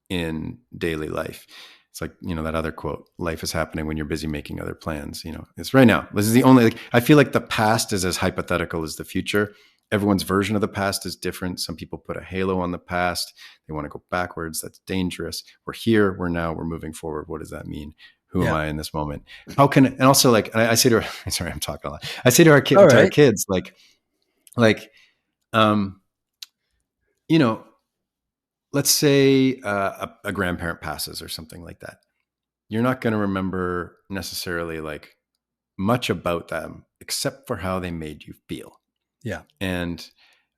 Speaker 2: in daily life. It's like, that other quote, life is happening when you're busy making other plans. It's right now. This is the only, like, I feel like the past is as hypothetical as the future. Everyone's version of the past is different. Some people put a halo on the past. They want to go backwards. That's dangerous. We're here, we're now, we're moving forward. What does that mean? Who am
Speaker 1: Yeah.
Speaker 2: I in this moment? How can, and also, like, I say to our, sorry, I'm talking a lot. I say to our
Speaker 1: All
Speaker 2: kid, to our
Speaker 1: right.
Speaker 2: kids, like, um, you know, let's say a grandparent passes or something like that. You're not going to remember necessarily, like, much about them except for how they made you feel.
Speaker 1: Yeah.
Speaker 2: And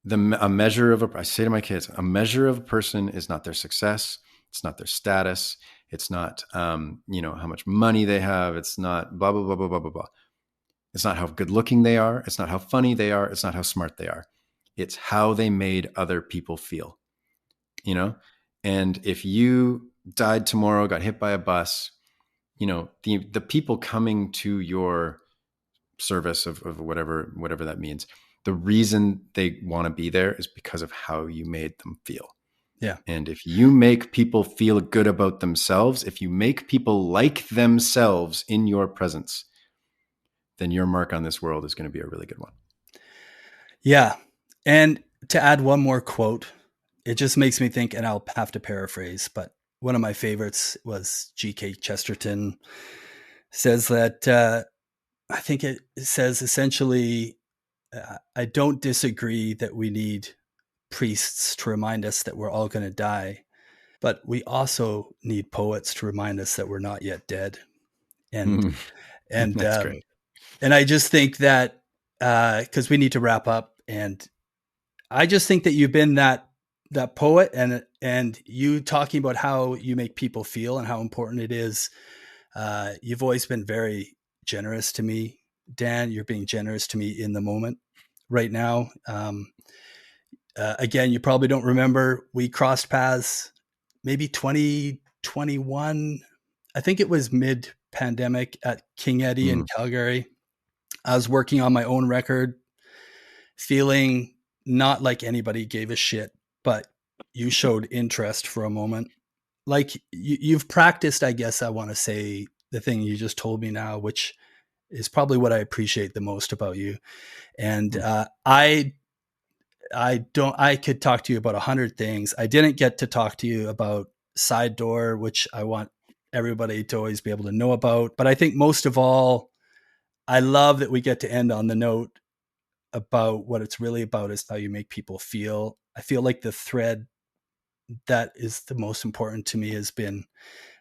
Speaker 2: a measure of I say to my kids, a measure of a person is not their success. It's not their status. It's not, how much money they have. It's not blah, blah, blah, blah, blah, blah, blah. It's not how good looking they are. It's not how funny they are. It's not how smart they are. It's how they made other people feel, you know? And if you died tomorrow, got hit by a bus, the people coming to your service of whatever that means, the reason they want to be there is because of how you made them feel.
Speaker 1: Yeah.
Speaker 2: And if you make people feel good about themselves, if you make people like themselves in your presence, then your mark on this world is going to be a really good one.
Speaker 1: Yeah. And to add one more quote, it just makes me think, and I'll have to paraphrase, but one of my favorites was G.K. Chesterton says that, I think it says essentially, I don't disagree that we need priests to remind us that we're all going to die, but we also need poets to remind us that we're not yet dead. And, and,
Speaker 2: That's
Speaker 1: um,
Speaker 2: great.
Speaker 1: and I just think that, cause we need to wrap up, and I just think that you've been that poet, and you talking about how you make people feel and how important it is. You've always been very generous to me, Dan. You're being generous to me in the moment right now. Again, you probably don't remember. We crossed paths maybe 2021. I think it was mid pandemic at King Eddie in
Speaker 2: Mm,
Speaker 1: Calgary. I was working on my own record, feeling not like anybody gave a shit, but you showed interest for a moment. Like you've practiced, I guess I want to say the thing you just told me now, which is probably what I appreciate the most about you. And
Speaker 2: mm.
Speaker 1: I don't. I could talk to you about 100 things. I didn't get to talk to you about Side Door, which I want everybody to always be able to know about. But I think most of all, I love that we get to end on the note about what it's really about is how you make people feel. I feel like the thread that is the most important to me has been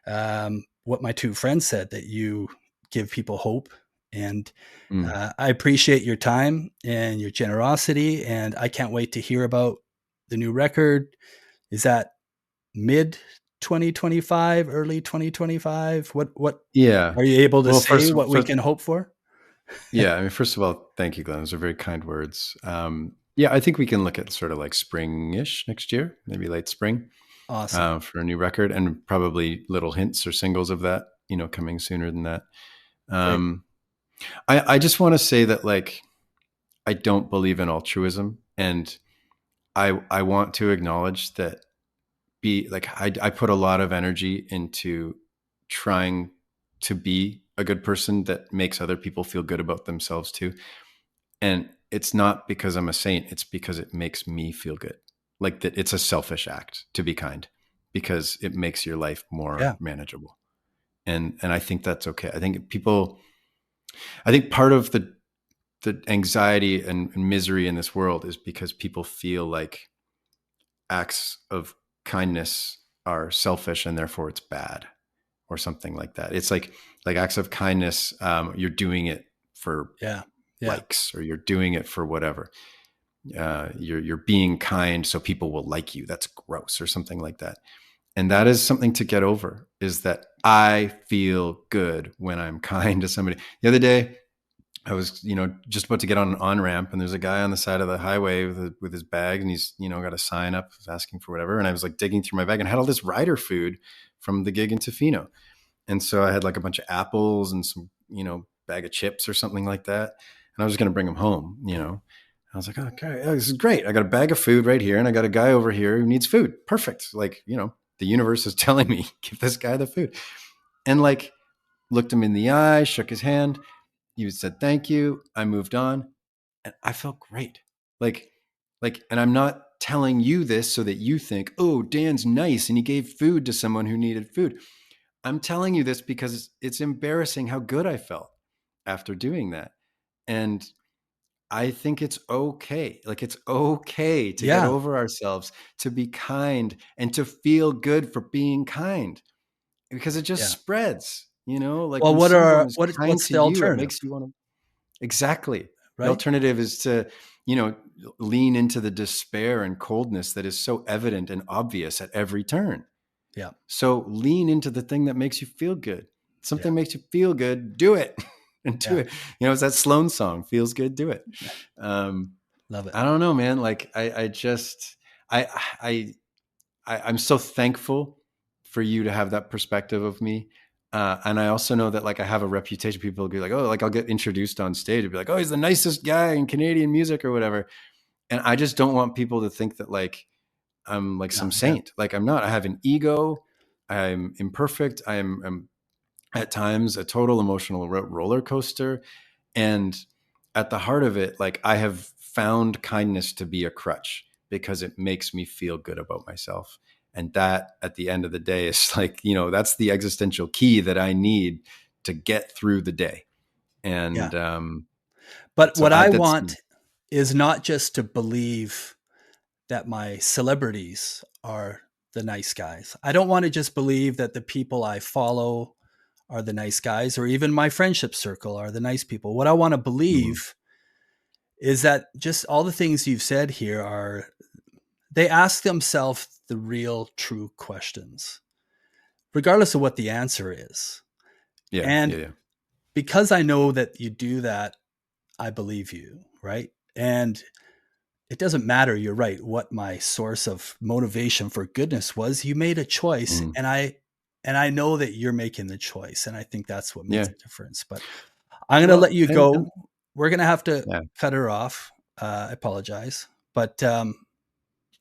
Speaker 1: what my two friends said, that you give people hope. And
Speaker 2: Mm.
Speaker 1: I appreciate your time and your generosity. And I can't wait to hear about the new record. Is that mid 2025, early 2025? What
Speaker 2: Yeah.
Speaker 1: are you able to
Speaker 2: Well,
Speaker 1: say
Speaker 2: first,
Speaker 1: what we
Speaker 2: first,
Speaker 1: can hope for?
Speaker 2: yeah. I mean, first of all, thank you, Glenn. Those are very kind words. Yeah, I think we can look at sort of like spring-ish next year, maybe late spring,
Speaker 1: Awesome.
Speaker 2: for a new record, and probably little hints or singles of that, coming sooner than that.
Speaker 1: Great.
Speaker 2: Um, I just want to say that, like, I don't believe in altruism, and I want to acknowledge that. Be like, I put a lot of energy into trying to be a good person that makes other people feel good about themselves too. And it's not because I'm a saint, it's because it makes me feel good. Like, that it's a selfish act to be kind because it makes your life more
Speaker 1: Yeah.
Speaker 2: manageable. And I think that's okay. I think part of the anxiety and misery in this world is because people feel like acts of kindness are selfish and therefore it's bad, or something like that. It's like acts of kindness, you're doing it for
Speaker 1: Yeah. Yeah.
Speaker 2: likes, or you're doing it for whatever. You're being kind so people will like you. That's gross, or something like that. And that is something to get over. Is that I feel good when I'm kind to somebody. The other day, I was, just about to get on an on ramp, and there's a guy on the side of the highway with his bag, and he's, got a sign up asking for whatever. And I was like digging through my bag and had all this rider food from the gig in Tofino. And so I had like a bunch of apples and some, bag of chips or something like that. And I was going to bring them home. I was like, okay, this is great. I got a bag of food right here, and I got a guy over here who needs food. Perfect. Like, the universe is telling me, give this guy the food. And like, looked him in the eye, shook his hand. He said, thank you. I moved on, and I felt great. Like, and I'm not telling you this so that you think, oh, Dan's nice and he gave food to someone who needed food. I'm telling you this because it's embarrassing how good I felt after doing that. And I think it's okay. Like, it's okay to get
Speaker 1: Yeah.
Speaker 2: over ourselves, to be kind, and to feel good for being kind, because it just
Speaker 1: Yeah.
Speaker 2: spreads, like
Speaker 1: Well,
Speaker 2: when
Speaker 1: what
Speaker 2: someone
Speaker 1: are
Speaker 2: is kind
Speaker 1: what's
Speaker 2: to
Speaker 1: the
Speaker 2: you, it
Speaker 1: alternative,
Speaker 2: makes you want to. Exactly. The
Speaker 1: right?
Speaker 2: alternative is to, you know, lean into the despair and coldness that is so evident and obvious at every turn.
Speaker 1: Yeah.
Speaker 2: So lean into the thing that makes you feel good.
Speaker 1: Yeah.
Speaker 2: Something makes you feel good, do it. And do
Speaker 1: Yeah.
Speaker 2: it. It's that Sloan song, feels good, do it. Um,
Speaker 1: Love it.
Speaker 2: I don't know, man. Like, I just, I, I'm so thankful for you to have that perspective of me. And I also know that, like, I have a reputation. People will be like, oh, like, I'll get introduced on stage and be like, oh, he's the nicest guy in Canadian music or whatever. And I just don't want people to think that, like, I'm like
Speaker 1: No,
Speaker 2: some
Speaker 1: yeah.
Speaker 2: saint. Like, I'm not. I have an ego. I'm imperfect. I'm at times a total emotional roller coaster. And at the heart of it, like, I have found kindness to be a crutch because it makes me feel good about myself. And that, at the end of the day, is like, that's the existential key that I need to get through the day.
Speaker 1: Yeah.
Speaker 2: And
Speaker 1: But
Speaker 2: so
Speaker 1: what I
Speaker 2: that's,
Speaker 1: want is not just to believe that my celebrities are the nice guys. I don't want to just believe that the people I follow are the nice guys, or even my friendship circle are the nice people. What I want to
Speaker 2: mm,
Speaker 1: believe is that just all the things you've said here are, they ask themselves the real true questions, regardless of what the answer is.
Speaker 2: yeah, yeah,
Speaker 1: And
Speaker 2: yeah.
Speaker 1: because I know that you do that, I believe you, right? And it doesn't matter, you're right, what my source of motivation for goodness was. You made a choice,
Speaker 2: Mm.
Speaker 1: and I know that you're making the choice, and I think that's what makes
Speaker 2: Yeah.
Speaker 1: a difference. But I'm gonna let
Speaker 2: Well,
Speaker 1: you go. We're gonna have to
Speaker 2: yeah.
Speaker 1: cut her off. I apologize, but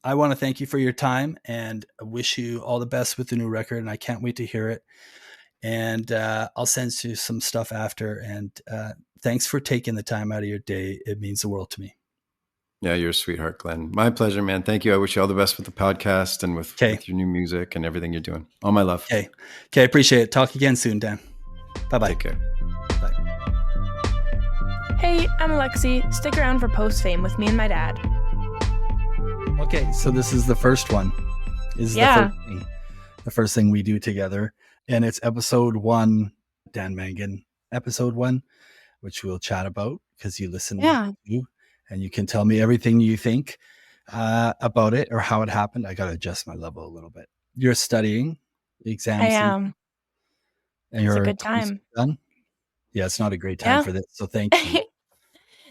Speaker 1: I want to thank you for your time and wish you all the best with the new record. And I can't wait to hear it. And I'll send you some stuff after. And thanks for taking the time out of your day. It means the world to me.
Speaker 2: Yeah, you're a sweetheart, Glenn. My pleasure, man. Thank you. I wish you all the best with the podcast and
Speaker 1: Okay.
Speaker 2: with your new music and everything you're doing. All my love.
Speaker 1: Okay. Okay. Appreciate it. Talk again soon, Dan. Bye-bye.
Speaker 2: Take care.
Speaker 1: Bye.
Speaker 3: Hey, I'm Alexi. Stick around for post-fame with me and my dad.
Speaker 1: Okay. So this is the first one. This is the first thing we do together. And it's episode 1, Dan Mangan, episode 1, which we'll chat about because you listen to, and you can tell me everything you think about it or how it happened. I got to adjust my level a little bit. You're studying exams.
Speaker 3: I am.
Speaker 1: And
Speaker 3: it's
Speaker 1: you're
Speaker 3: a good time.
Speaker 1: Done? Yeah, it's not a great time for this. So thank you.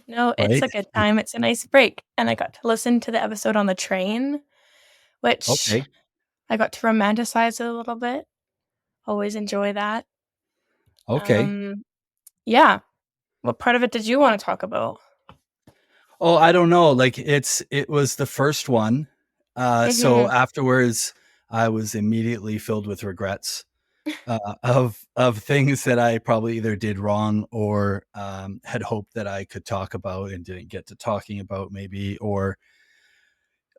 Speaker 3: No, it's a good time. It's a nice break. And I got to listen to the episode on the train, which I got to romanticize it a little bit. Always enjoy that.
Speaker 1: Okay.
Speaker 3: Yeah. What part of it did you want to talk about?
Speaker 1: Oh, I don't know. Like it was the first one. So afterwards I was immediately filled with regrets of things that I probably either did wrong or had hoped that I could talk about and didn't get to talking about, maybe, or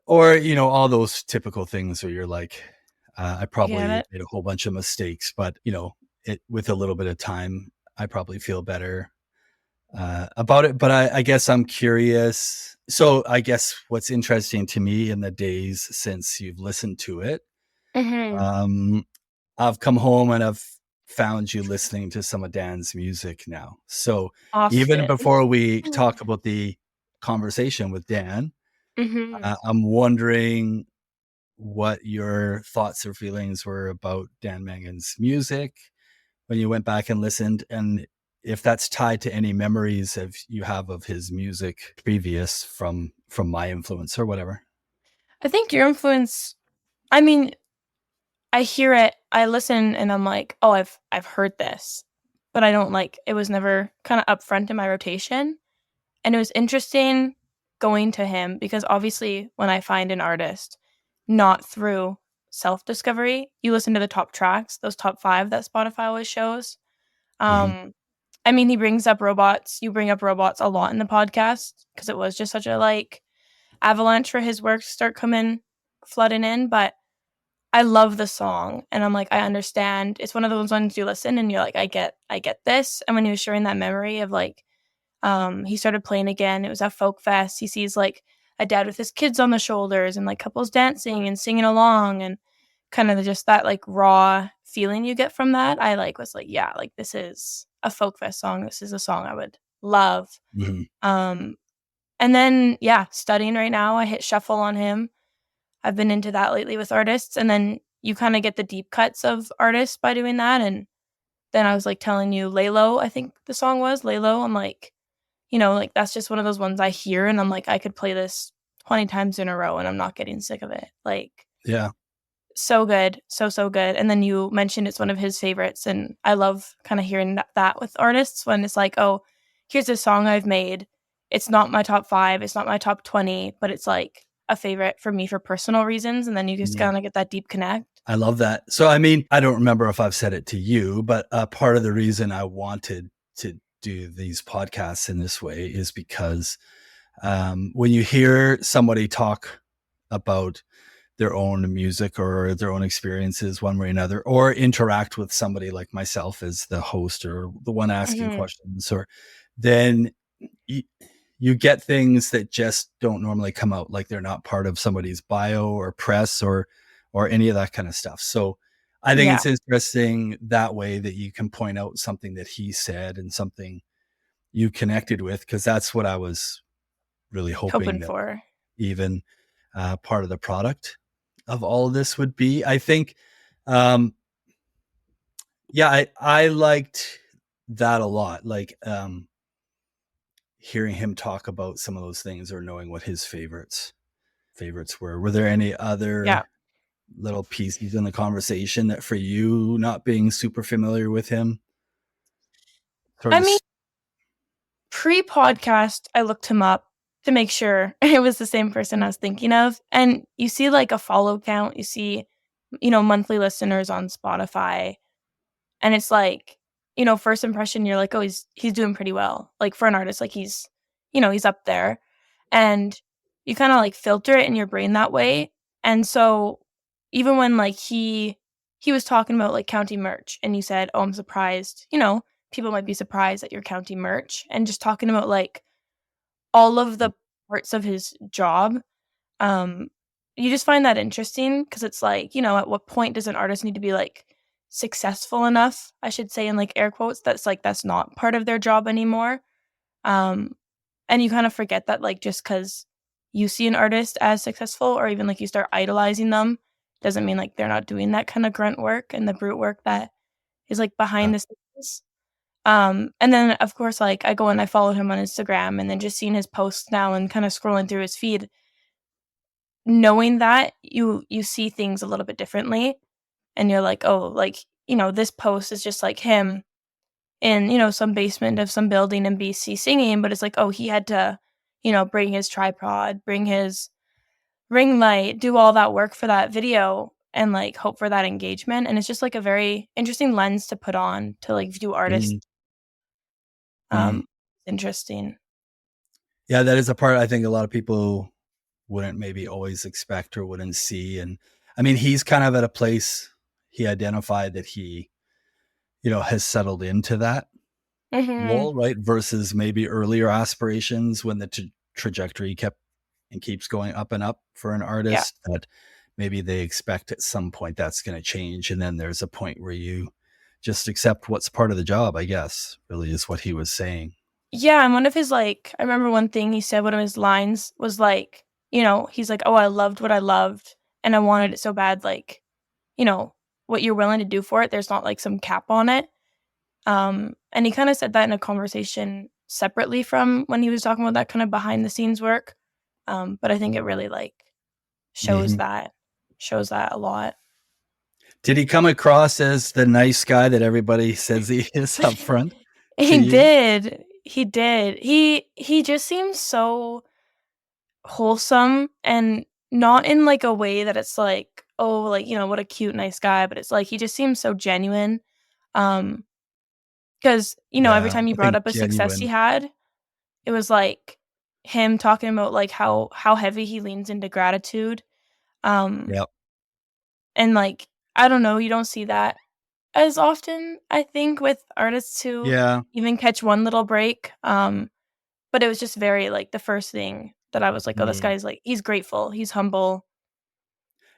Speaker 1: all those typical things where you're like, I probably made a whole bunch of mistakes, but with a little bit of time, I probably feel better about it. But I guess I'm curious. So I guess what's interesting to me in the days since you've listened to it, I've come home and I've found you listening to some of Dan's music now. So even before we talk about the conversation with Dan, I'm wondering what your thoughts or feelings were about Dan Mangan's music when you went back and listened, and if that's tied to any memories you have of his music previous from my influence or whatever.
Speaker 3: I think your influence, I mean, I hear it, I listen, and I'm like, oh, I've heard this, but I don't it was never kind of upfront in my rotation. And it was interesting going to him because obviously when I find an artist, not through self-discovery, you listen to the top tracks, those top 5 that Spotify always shows. I mean, he brings up robots. You bring up robots a lot in the podcast because it was just such a avalanche for his work to start flooding in. But I love the song, and I'm like, I understand. It's one of those ones you listen and you're like, I get this. And when he was sharing that memory of he started playing again. It was at Folk Fest. He sees a dad with his kids on the shoulders and couples dancing and singing along, and kind of just that raw feeling you get from that. I was yeah, this is a Folk Fest song. This is a song I would love. And then studying right now, I hit shuffle on him. I've been into that lately with artists, and then you kind of get the deep cuts of artists by doing that. And then I was telling you Lalo, I think the song was Lalo. I'm that's just one of those ones I hear and I'm I could play this 20 times in a row and I'm not getting sick of it.
Speaker 1: Yeah.
Speaker 3: So good. So good. And then you mentioned it's one of his favorites. And I love kind of hearing that with artists when it's oh, here's a song I've made. It's not my top 5. It's not my top 20, but it's a favorite for me for personal reasons. And then you just kind of get that deep connect.
Speaker 1: I love that. So, I mean, I don't remember if I've said it to you, but part of the reason I wanted to do these podcasts in this way is because when you hear somebody talk about their own music or their own experiences one way or another, or interact with somebody like myself as the host or the one asking questions, or then you get things that just don't normally come out, like they're not part of somebody's bio or press or any of that kind of stuff. So I think it's interesting that way that you can point out something that he said and something you connected with, because that's what I was really hoping that
Speaker 3: for.
Speaker 1: Even part of the product of all of this would be. I think, I liked that a lot. hearing him talk about some of those things or knowing what his favorites were. Were there any other little pieces in the conversation that for you, not being super familiar with him,
Speaker 3: I mean, pre-podcast, I looked him up to make sure it was the same person I was thinking of. And you see like a follow count, you see, monthly listeners on Spotify. And it's like, first impression, you're like, oh, he's doing pretty well. Like for an artist, like he's up there. And you kind of like filter it in your brain that way. And so even when like he was talking about like counting merch and you said, oh, I'm surprised, people might be surprised that you're counting merch, and just talking about like all of the parts of his job, you just find that interesting because it's like, at what point does an artist need to be like successful enough, I should say in like air quotes, that's not part of their job anymore. And you kind of forget that like just because you see an artist as successful or even like you start idolizing them doesn't mean like they're not doing that kind of grunt work and the brute work that is like behind the scenes. And then of course, like I go and I follow him on Instagram, and then just seeing his posts now and kind of scrolling through his feed, knowing that you see things a little bit differently, and you're like, oh, like, this post is just like him in, some basement of some building in BC singing, but it's like, oh, he had to, bring his tripod, bring his ring light, do all that work for that video and like hope for that engagement. And it's just like a very interesting lens to put on to like view artists. Interesting.
Speaker 1: Yeah, that is a part I think a lot of people wouldn't maybe always expect or wouldn't see. And I mean, he's kind of at a place he identified that he, has settled into that role, right? Versus maybe earlier aspirations when the trajectory kept and keeps going up and up for an artist, that maybe they expect at some point that's going to change. And then there's a point where you just accept what's part of the job, I guess, really is what he was saying.
Speaker 3: Yeah. And one of his, like, I remember one thing he said, one of his lines was like, he's like, oh, I loved what I loved and I wanted it so bad. Like, what you're willing to do for it, there's not like some cap on it. And he kind of said that in a conversation separately from when he was talking about that kind of behind the scenes work. But I think it really like shows that a lot.
Speaker 1: Did he come across as the nice guy that everybody says he is up front?
Speaker 3: He did. He just seems so wholesome, and not in like a way that it's like, oh, like, what a cute, nice guy. But it's like, he just seems so genuine. Because, every time he brought up a success he had, it was like him talking about like how heavy he leans into gratitude. And like, I don't know, you don't see that as often, I think, with artists who even catch one little break. But it was just very like the first thing that I was like, oh, this guy's like, he's grateful, he's humble.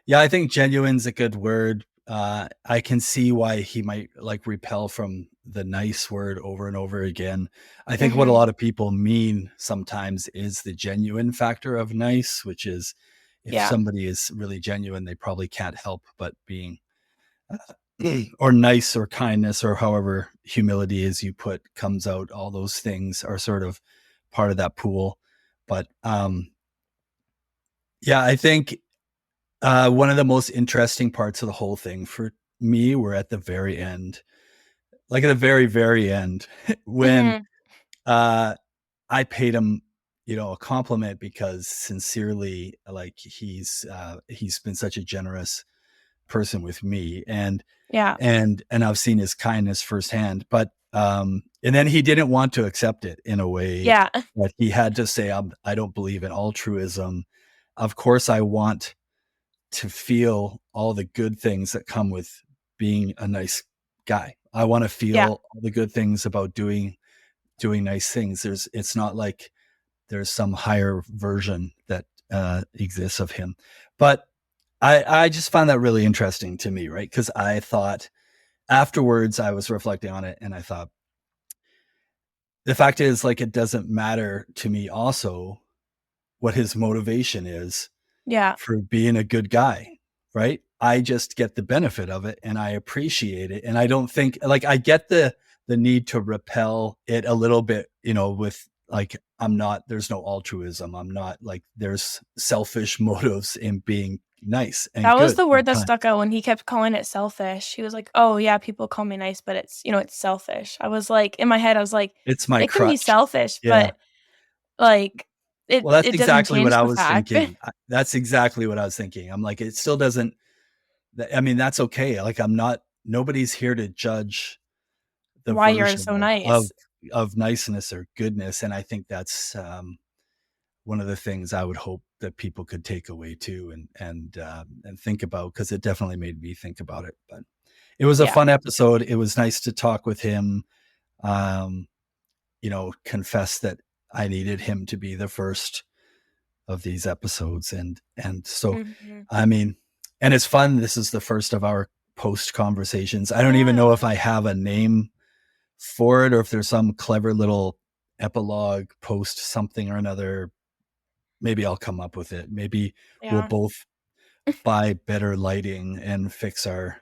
Speaker 1: Yeah, I think genuine's a good word. I can see why he might like repel from the nice word over and over again. I think what a lot of people mean sometimes is the genuine factor of nice, which is if somebody is really genuine, they probably can't help but being or nice or kindness or however humility as you put comes out. All those things are sort of part of that pool. But I think one of the most interesting parts of the whole thing for me were at the very end, like at the very, very end, when I paid him, a compliment because sincerely, like he's been such a generous person with me, and I've seen his kindness firsthand. But and then he didn't want to accept it in a way that he had to say, I don't believe in altruism. Of course, I want to feel all the good things that come with being a nice guy. I want to feel all the good things about doing nice things. It's not like there's some higher version that exists of him. But I just found that really interesting to me, right? Because I thought afterwards I was reflecting on it and I thought the fact is, like, it doesn't matter to me also what his motivation is for being a good guy, right? I just get the benefit of it and I appreciate it. And I don't think, like, I get the need to repel it a little bit, with like, I'm not, there's no altruism. I'm not like, there's selfish motives in being nice and
Speaker 3: That was
Speaker 1: good
Speaker 3: the word
Speaker 1: and
Speaker 3: that
Speaker 1: kind.
Speaker 3: stuck out when he kept calling it selfish. He was like, "Oh yeah, people call me nice, but it's, it's selfish." I was like, in my head, I was like,
Speaker 1: It's my
Speaker 3: it can be
Speaker 1: crutch.
Speaker 3: selfish,
Speaker 1: Yeah.
Speaker 3: but like
Speaker 1: Well, that's
Speaker 3: it doesn't
Speaker 1: exactly what
Speaker 3: change
Speaker 1: I
Speaker 3: the
Speaker 1: was
Speaker 3: fact
Speaker 1: thinking. That's exactly what I was thinking. I'm like, it still doesn't, I mean, that's okay. Like, I'm not, nobody's here to judge the
Speaker 3: why you're
Speaker 1: version
Speaker 3: so
Speaker 1: of
Speaker 3: nice.
Speaker 1: of niceness or goodness. And I think that's one of the things I would hope that people could take away too, and think about, because it definitely made me think about it. But it was a
Speaker 3: Yeah.
Speaker 1: fun episode. It was nice to talk with him. Um, confess that I needed him to be the first of these episodes, and so,
Speaker 3: Mhm.
Speaker 1: I mean, and it's fun. This is the first of our post conversations. I don't even know
Speaker 3: Yeah.
Speaker 1: if I have a name for it, or if there's some clever little epilogue post something or another. Maybe I'll come up with it. Maybe we'll
Speaker 3: Yeah.
Speaker 1: both buy better lighting and fix our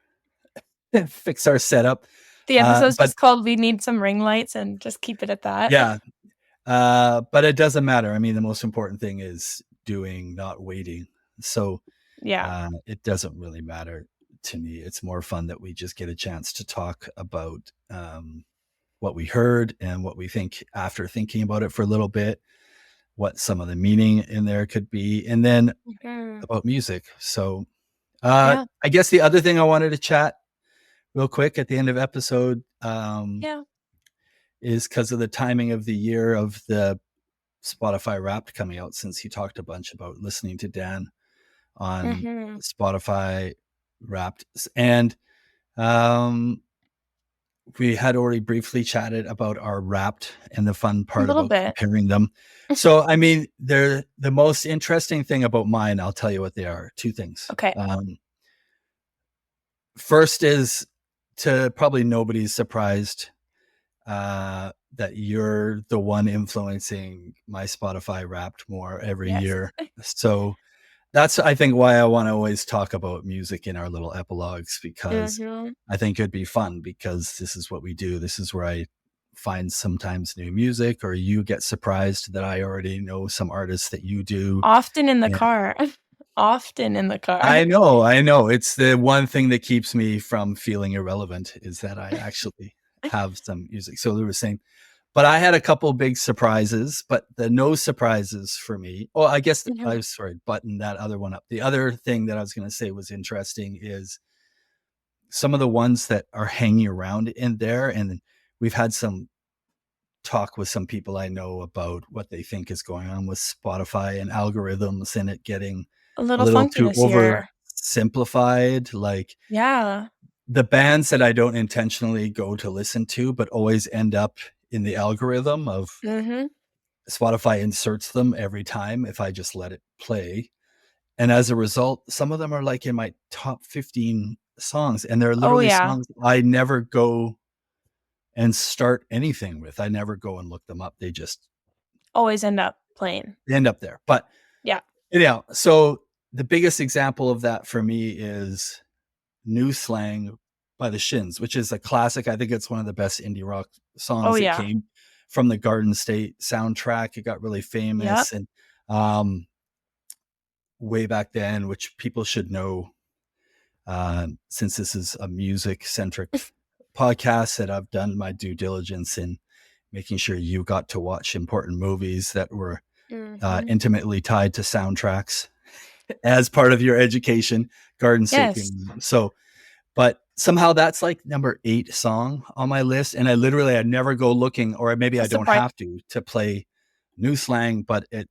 Speaker 1: fix our setup.
Speaker 3: The episode's
Speaker 1: But
Speaker 3: just called "We Need Some Ring Lights" and just keep it at that.
Speaker 1: yeah, but it doesn't matter. I mean, the most important thing is doing, not waiting. So
Speaker 3: Yeah.
Speaker 1: it doesn't really matter to me. It's more fun that we just get a chance to talk about what we heard and what we think after thinking about it for a little bit, what some of the meaning in there could be, and then
Speaker 3: Mhm.
Speaker 1: about music. So
Speaker 3: Yeah.
Speaker 1: I guess the other thing I wanted to chat real quick at the end of episode
Speaker 3: Yeah.
Speaker 1: is because of the timing of the year of the Spotify Wrapped coming out, since he talked a bunch about listening to Dan on
Speaker 3: Mhm.
Speaker 1: Spotify Wrapped. And um, we had already briefly chatted about our Wrapped and the fun
Speaker 3: A
Speaker 1: part
Speaker 3: little
Speaker 1: about
Speaker 3: bit.
Speaker 1: comparing them. So, I mean, they're the most interesting thing about mine. I'll tell you what they are. Two things.
Speaker 3: Okay.
Speaker 1: First is, to probably nobody's surprised, that you're the one influencing my Spotify Wrapped more every
Speaker 3: Yes.
Speaker 1: year. So that's, I think, why I want to always talk about music in our little epilogues, because
Speaker 3: Mhm.
Speaker 1: I think it'd be fun, because this is what we do. This is where I find sometimes new music, or you get surprised that I already know some artists that you do.
Speaker 3: Often in the
Speaker 1: And
Speaker 3: car. Often in the car.
Speaker 1: I know. It's the one thing that keeps me from feeling irrelevant, is that I actually have some music. So they were saying, but I had a couple big surprises, but the no surprises for me. Oh, I guess I
Speaker 3: Mhm.
Speaker 1: was sorry, button that other one up. The other thing that I was going to say was interesting is some of the ones that are hanging around in there. And we've had some talk with some people I know about what they think is going on with Spotify and algorithms, and it getting
Speaker 3: A
Speaker 1: a
Speaker 3: little
Speaker 1: little
Speaker 3: funky
Speaker 1: too
Speaker 3: this year.
Speaker 1: oversimplified. Like,
Speaker 3: Yeah.
Speaker 1: the bands that I don't intentionally go to listen to, but always end up in the algorithm of
Speaker 3: Mhm.
Speaker 1: Spotify, inserts them every time if I just let it play. And as a result, some of them are like in my top 15 songs, and they're
Speaker 3: Oh
Speaker 1: literally
Speaker 3: yeah.
Speaker 1: songs I never go and start anything with. I never go and look them up. They just
Speaker 3: Always end up playing.
Speaker 1: end up there. But
Speaker 3: Yeah.
Speaker 1: anyhow, so the biggest example of that for me is New Slang by the Shins, which is a classic. I think it's one of the best indie rock
Speaker 3: Oh
Speaker 1: songs. It
Speaker 3: yeah.
Speaker 1: came from the Garden State soundtrack. It got really
Speaker 3: Yep.
Speaker 1: famous, and um, way back then, which people should know, since this is a music centric podcast, that I've done my due diligence in making sure you got to watch important movies that were
Speaker 3: Mhm.
Speaker 1: intimately tied to soundtracks as part of your education. Garden State
Speaker 3: Yes.
Speaker 1: being one of them. So, but somehow that's like number 8 song on my list, and I never go looking, or maybe I
Speaker 3: That's
Speaker 1: don't
Speaker 3: surprising.
Speaker 1: have to play New Slang, but it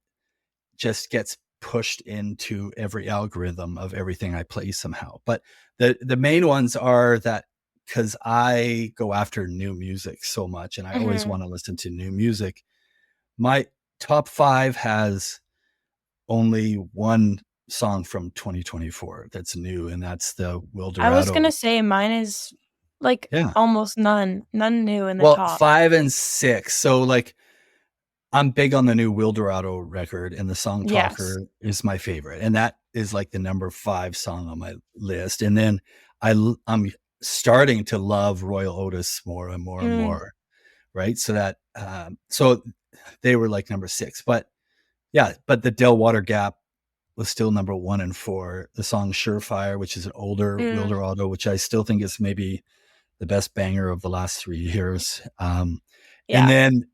Speaker 1: just gets pushed into every algorithm of everything I play somehow. But the main ones are that, because I go after new music so much, and I always
Speaker 3: Mhm.
Speaker 1: want to listen to new music. My top 5 has only one song from 2024 that's new, and that's the Will
Speaker 3: I was
Speaker 1: Dorado.
Speaker 3: gonna say mine is like
Speaker 1: Yeah.
Speaker 3: almost none new in the
Speaker 1: Well,
Speaker 3: top.
Speaker 1: 5 and 6. So, like, I'm big on the new Will Dorado record, and the song
Speaker 3: Yes.
Speaker 1: Talker is my favorite. And that is like the number 5 song on my list. And then I'm starting to love Royal Otis more and more and
Speaker 3: Mm.
Speaker 1: more. Right. So that, so they were like number 6. But yeah, but the Del Water Gap was still number 1 and 4. The song Surefire, which is an older
Speaker 3: Mm,
Speaker 1: Wildorado, which I still think is maybe the best banger of the last 3 years. And
Speaker 3: yeah.
Speaker 1: then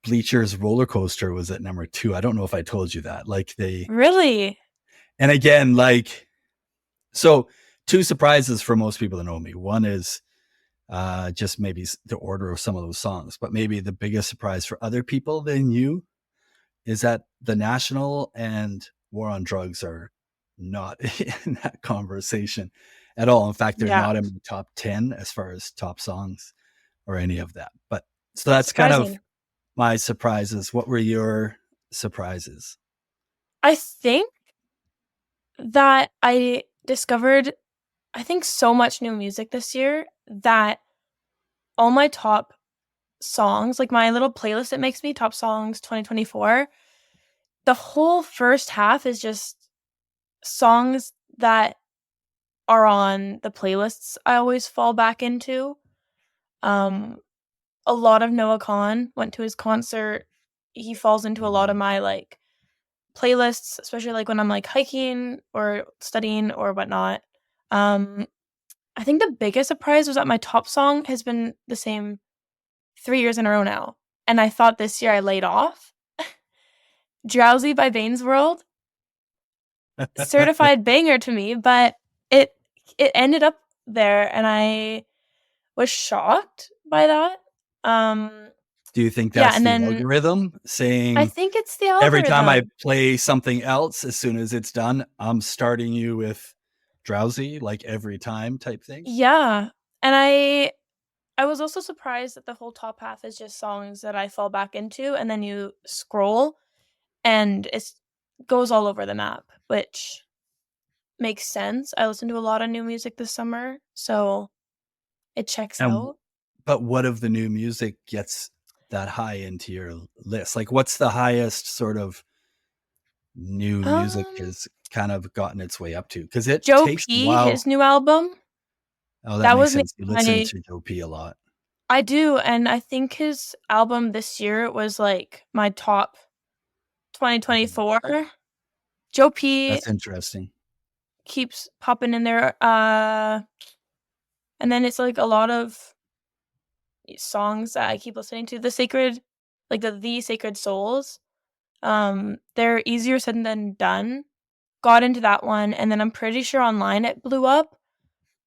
Speaker 1: Bleacher's Roller Coaster was at number 2. I don't know if I told you that. Like they,
Speaker 3: Really?
Speaker 1: and again, like, so 2 surprises for most people that know me. One is just maybe the order of some of those songs, but maybe the biggest surprise for other people than you is that The National and War on Drugs are not in that conversation at all. In fact, they're
Speaker 3: Yeah.
Speaker 1: not in the top 10 as far as top songs or any of that. But so that's kind of
Speaker 3: Surprising.
Speaker 1: my surprises. What were your surprises?
Speaker 3: I think that I discovered, I think, so much new music this year that all my top songs, like my little playlist that makes me top songs 2024, the whole first half is just songs that are on the playlists I always fall back into. Um, a lot of Noah Kahan, went to his concert. He falls into a lot of my like playlists, especially like when I'm like hiking or studying or whatnot. Um, I think the biggest surprise was that my top song has been the same 3 years in a row now. And I thought this year I laid off. Drowsy by Bane's World, certified banger to me, but it it ended up there and I was shocked by that. Um
Speaker 1: Do you think
Speaker 3: yeah,
Speaker 1: that's
Speaker 3: and
Speaker 1: the
Speaker 3: then
Speaker 1: algorithm
Speaker 3: I
Speaker 1: saying
Speaker 3: think it's the
Speaker 1: every time I
Speaker 3: algorithm.
Speaker 1: play something else, as soon as it's done, I'm starting you with Drowsy, like every time type thing?
Speaker 3: Yeah. And I was also surprised that the whole top half is just songs that I fall back into and then you scroll and it goes all over the map, which makes sense. I listened to a lot of new music this summer, so it checks
Speaker 1: And
Speaker 3: out.
Speaker 1: but what of the new music gets that high into your list? Like, what's the highest sort of new music
Speaker 3: Um,
Speaker 1: has kind of gotten its way up to? Because it
Speaker 3: Joe
Speaker 1: takes a
Speaker 3: P,
Speaker 1: while.
Speaker 3: his new album,
Speaker 1: Oh, that
Speaker 3: that
Speaker 1: makes
Speaker 3: was
Speaker 1: sense. You listen
Speaker 3: my
Speaker 1: to Joe P a lot.
Speaker 3: I do, and I think his album this year was like my top
Speaker 1: Mhm.
Speaker 3: 2024. Joe P
Speaker 1: That's interesting.
Speaker 3: keeps popping in there, and then it's like a lot of songs that I keep listening to. The Sacred, like the Sacred Souls, they're easier said than done. Got into that one, and then I'm pretty sure online it blew up.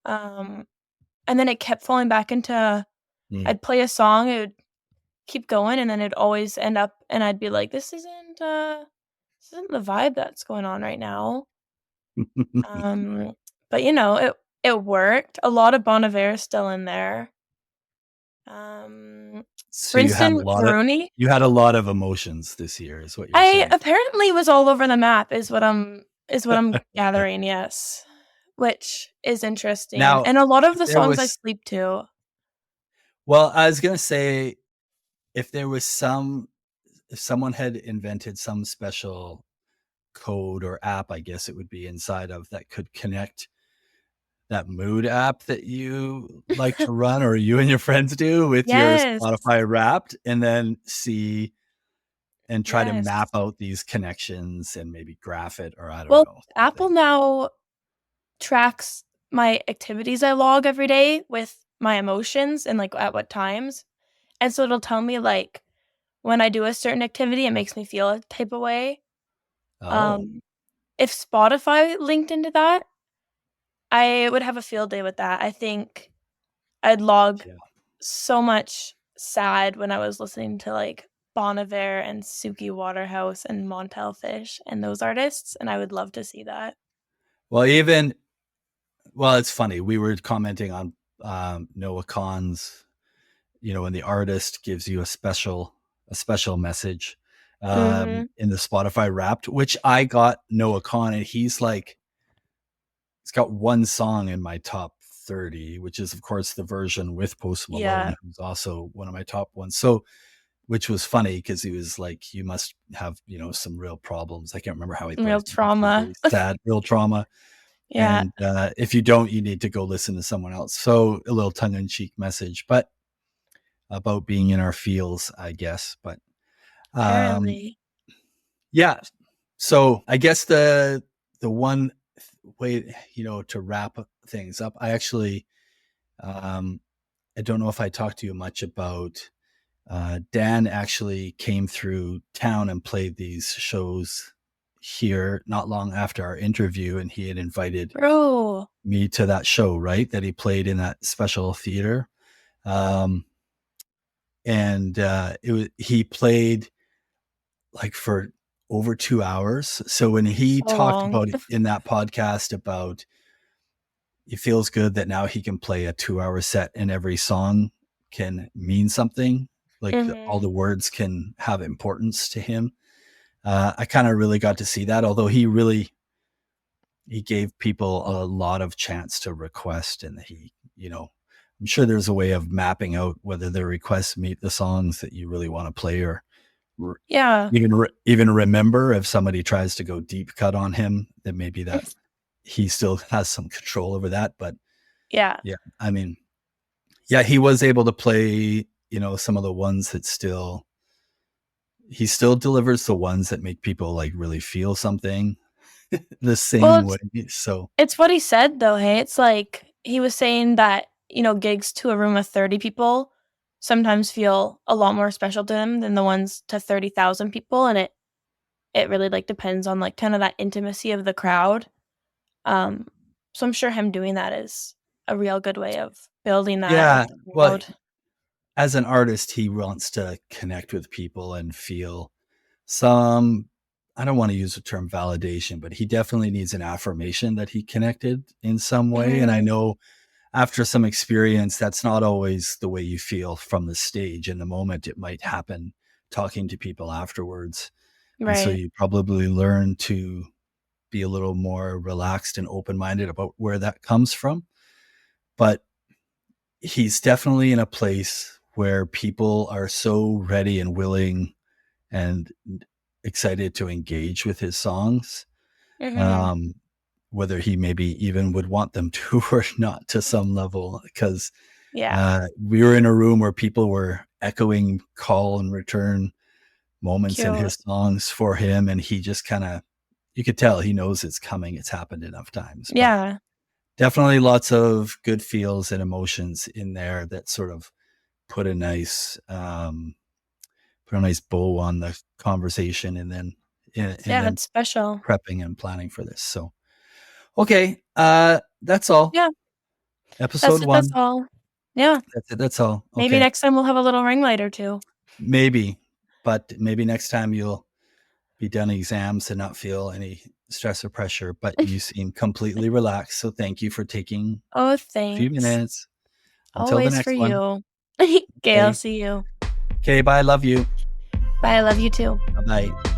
Speaker 3: Um, and then it kept falling back into.
Speaker 1: Mm.
Speaker 3: I'd play a song, it would keep going, and then it'd always end up, and I'd be like, this isn't the vibe that's going on right now. Um, but it worked. A lot of Bon Iver still in there. Um,
Speaker 1: So
Speaker 3: Princeton Rooney.
Speaker 1: you had a lot of emotions this year, is what you're
Speaker 3: I
Speaker 1: saying.
Speaker 3: apparently was all over the map is what I'm gathering, yes. Which is interesting.
Speaker 1: Now,
Speaker 3: And a lot of
Speaker 1: if
Speaker 3: the
Speaker 1: there
Speaker 3: songs I
Speaker 1: was,
Speaker 3: sleep to.
Speaker 1: well, I was gonna say, if there was if someone had invented some special code or app, I guess it would be inside of that could connect that mood app that you like to run or you and your friends do with your
Speaker 3: Yes.
Speaker 1: Spotify Wrapped, and then see and try to
Speaker 3: Yes.
Speaker 1: map out these connections and maybe graph it, or I don't
Speaker 3: Well,
Speaker 1: know,
Speaker 3: Apple
Speaker 1: something.
Speaker 3: now tracks my activities I log every day with my emotions and like at what times. And so it'll tell me like when I do a certain activity, it makes me feel a type of way.
Speaker 1: Oh,
Speaker 3: Um, if Spotify linked into that, I would have a field day with that. I think I'd log
Speaker 1: yeah.
Speaker 3: so much sad when I was listening to like Bon Iver and Suki Waterhouse and Montel Fish and those artists, and I would love to see that.
Speaker 1: Well, it's funny. We were commenting on Noah Kahan's, when the artist gives you a special message
Speaker 3: Mhm.
Speaker 1: in the Spotify Wrapped, which I got Noah Kahan, and he's got one song in my top 30, which is of course the version with Post
Speaker 3: Yeah,
Speaker 1: Malone, who's also one of my top ones. So, which was funny because he was like, you must have, some real problems. I can't remember how he put
Speaker 3: real
Speaker 1: it. He was
Speaker 3: trauma.
Speaker 1: very sad, real trauma.
Speaker 3: Yeah.
Speaker 1: And if you don't, you need to go listen to someone else. So a little tongue in cheek message, but about being in our feels, I guess. But
Speaker 3: Apparently.
Speaker 1: Yeah. So I guess the one way, to wrap things up, I actually, I don't know if I talked to you much about, Dan actually came through town and played these shows here not long after our interview, and he had invited
Speaker 3: Bro.
Speaker 1: me to that show, right? That he played in that special theater. And he played like for over 2 hours. So when he
Speaker 3: So
Speaker 1: talked
Speaker 3: long.
Speaker 1: about it in that podcast about it feels good that now he can play a 2 hour set and every song can mean something, like all the words can have importance to him. I kind of really got to see that, although he gave people a lot of chance to request, and I'm sure there's a way of mapping out whether the requests meet the songs that you really want to play, or
Speaker 3: Yeah.
Speaker 1: even remember. If somebody tries to go deep cut on him, then maybe that he still has some control over that. But
Speaker 3: Yeah.
Speaker 1: I mean, yeah, he was able to play, some of the ones that he still delivers the ones that make people like really feel something the same way. So
Speaker 3: it's what he said though. Hey, it's like he was saying that, gigs to a room of 30 people sometimes feel a lot more special to him than the ones to 30,000 people. And it really like depends on like kind of that intimacy of the crowd. So I'm sure him doing that is a real good way of building that
Speaker 1: yeah,
Speaker 3: with the
Speaker 1: well,
Speaker 3: crowd.
Speaker 1: as an artist, he wants to connect with people and feel some, I don't want to use the term validation, but he definitely needs an affirmation that he connected in some way. And I know after some experience, that's not always the way you feel from the stage in the moment. It might happen talking to people afterwards.
Speaker 3: Right.
Speaker 1: And so you probably learn to be a little more relaxed and open-minded about where that comes from. But he's definitely in a place where people are so ready and willing and excited to engage with his songs. Whether he maybe even would want them to or not to some level, because we were in a room where people were echoing call and return moments in his songs for him, and he just you could tell he knows it's coming. It's happened enough times.
Speaker 3: Yeah.
Speaker 1: But definitely lots of good feels and emotions in there that sort of put a nice bow on the conversation, and then
Speaker 3: it's special.
Speaker 1: Prepping and planning for this. So okay, that's all.
Speaker 3: Yeah.
Speaker 1: Episode 1.
Speaker 3: That's all. Yeah.
Speaker 1: That's all. Okay.
Speaker 3: Maybe next time we'll have a little ring light or two.
Speaker 1: Maybe, but maybe next time you'll be done exams and not feel any stress or pressure, but you seem completely relaxed. So thank you for taking a few minutes. Until
Speaker 3: Always
Speaker 1: the next
Speaker 3: for
Speaker 1: one.
Speaker 3: You. Okay, I'll see you.
Speaker 1: Okay, bye. I love you.
Speaker 3: Bye. I love you too.
Speaker 1: Bye-bye.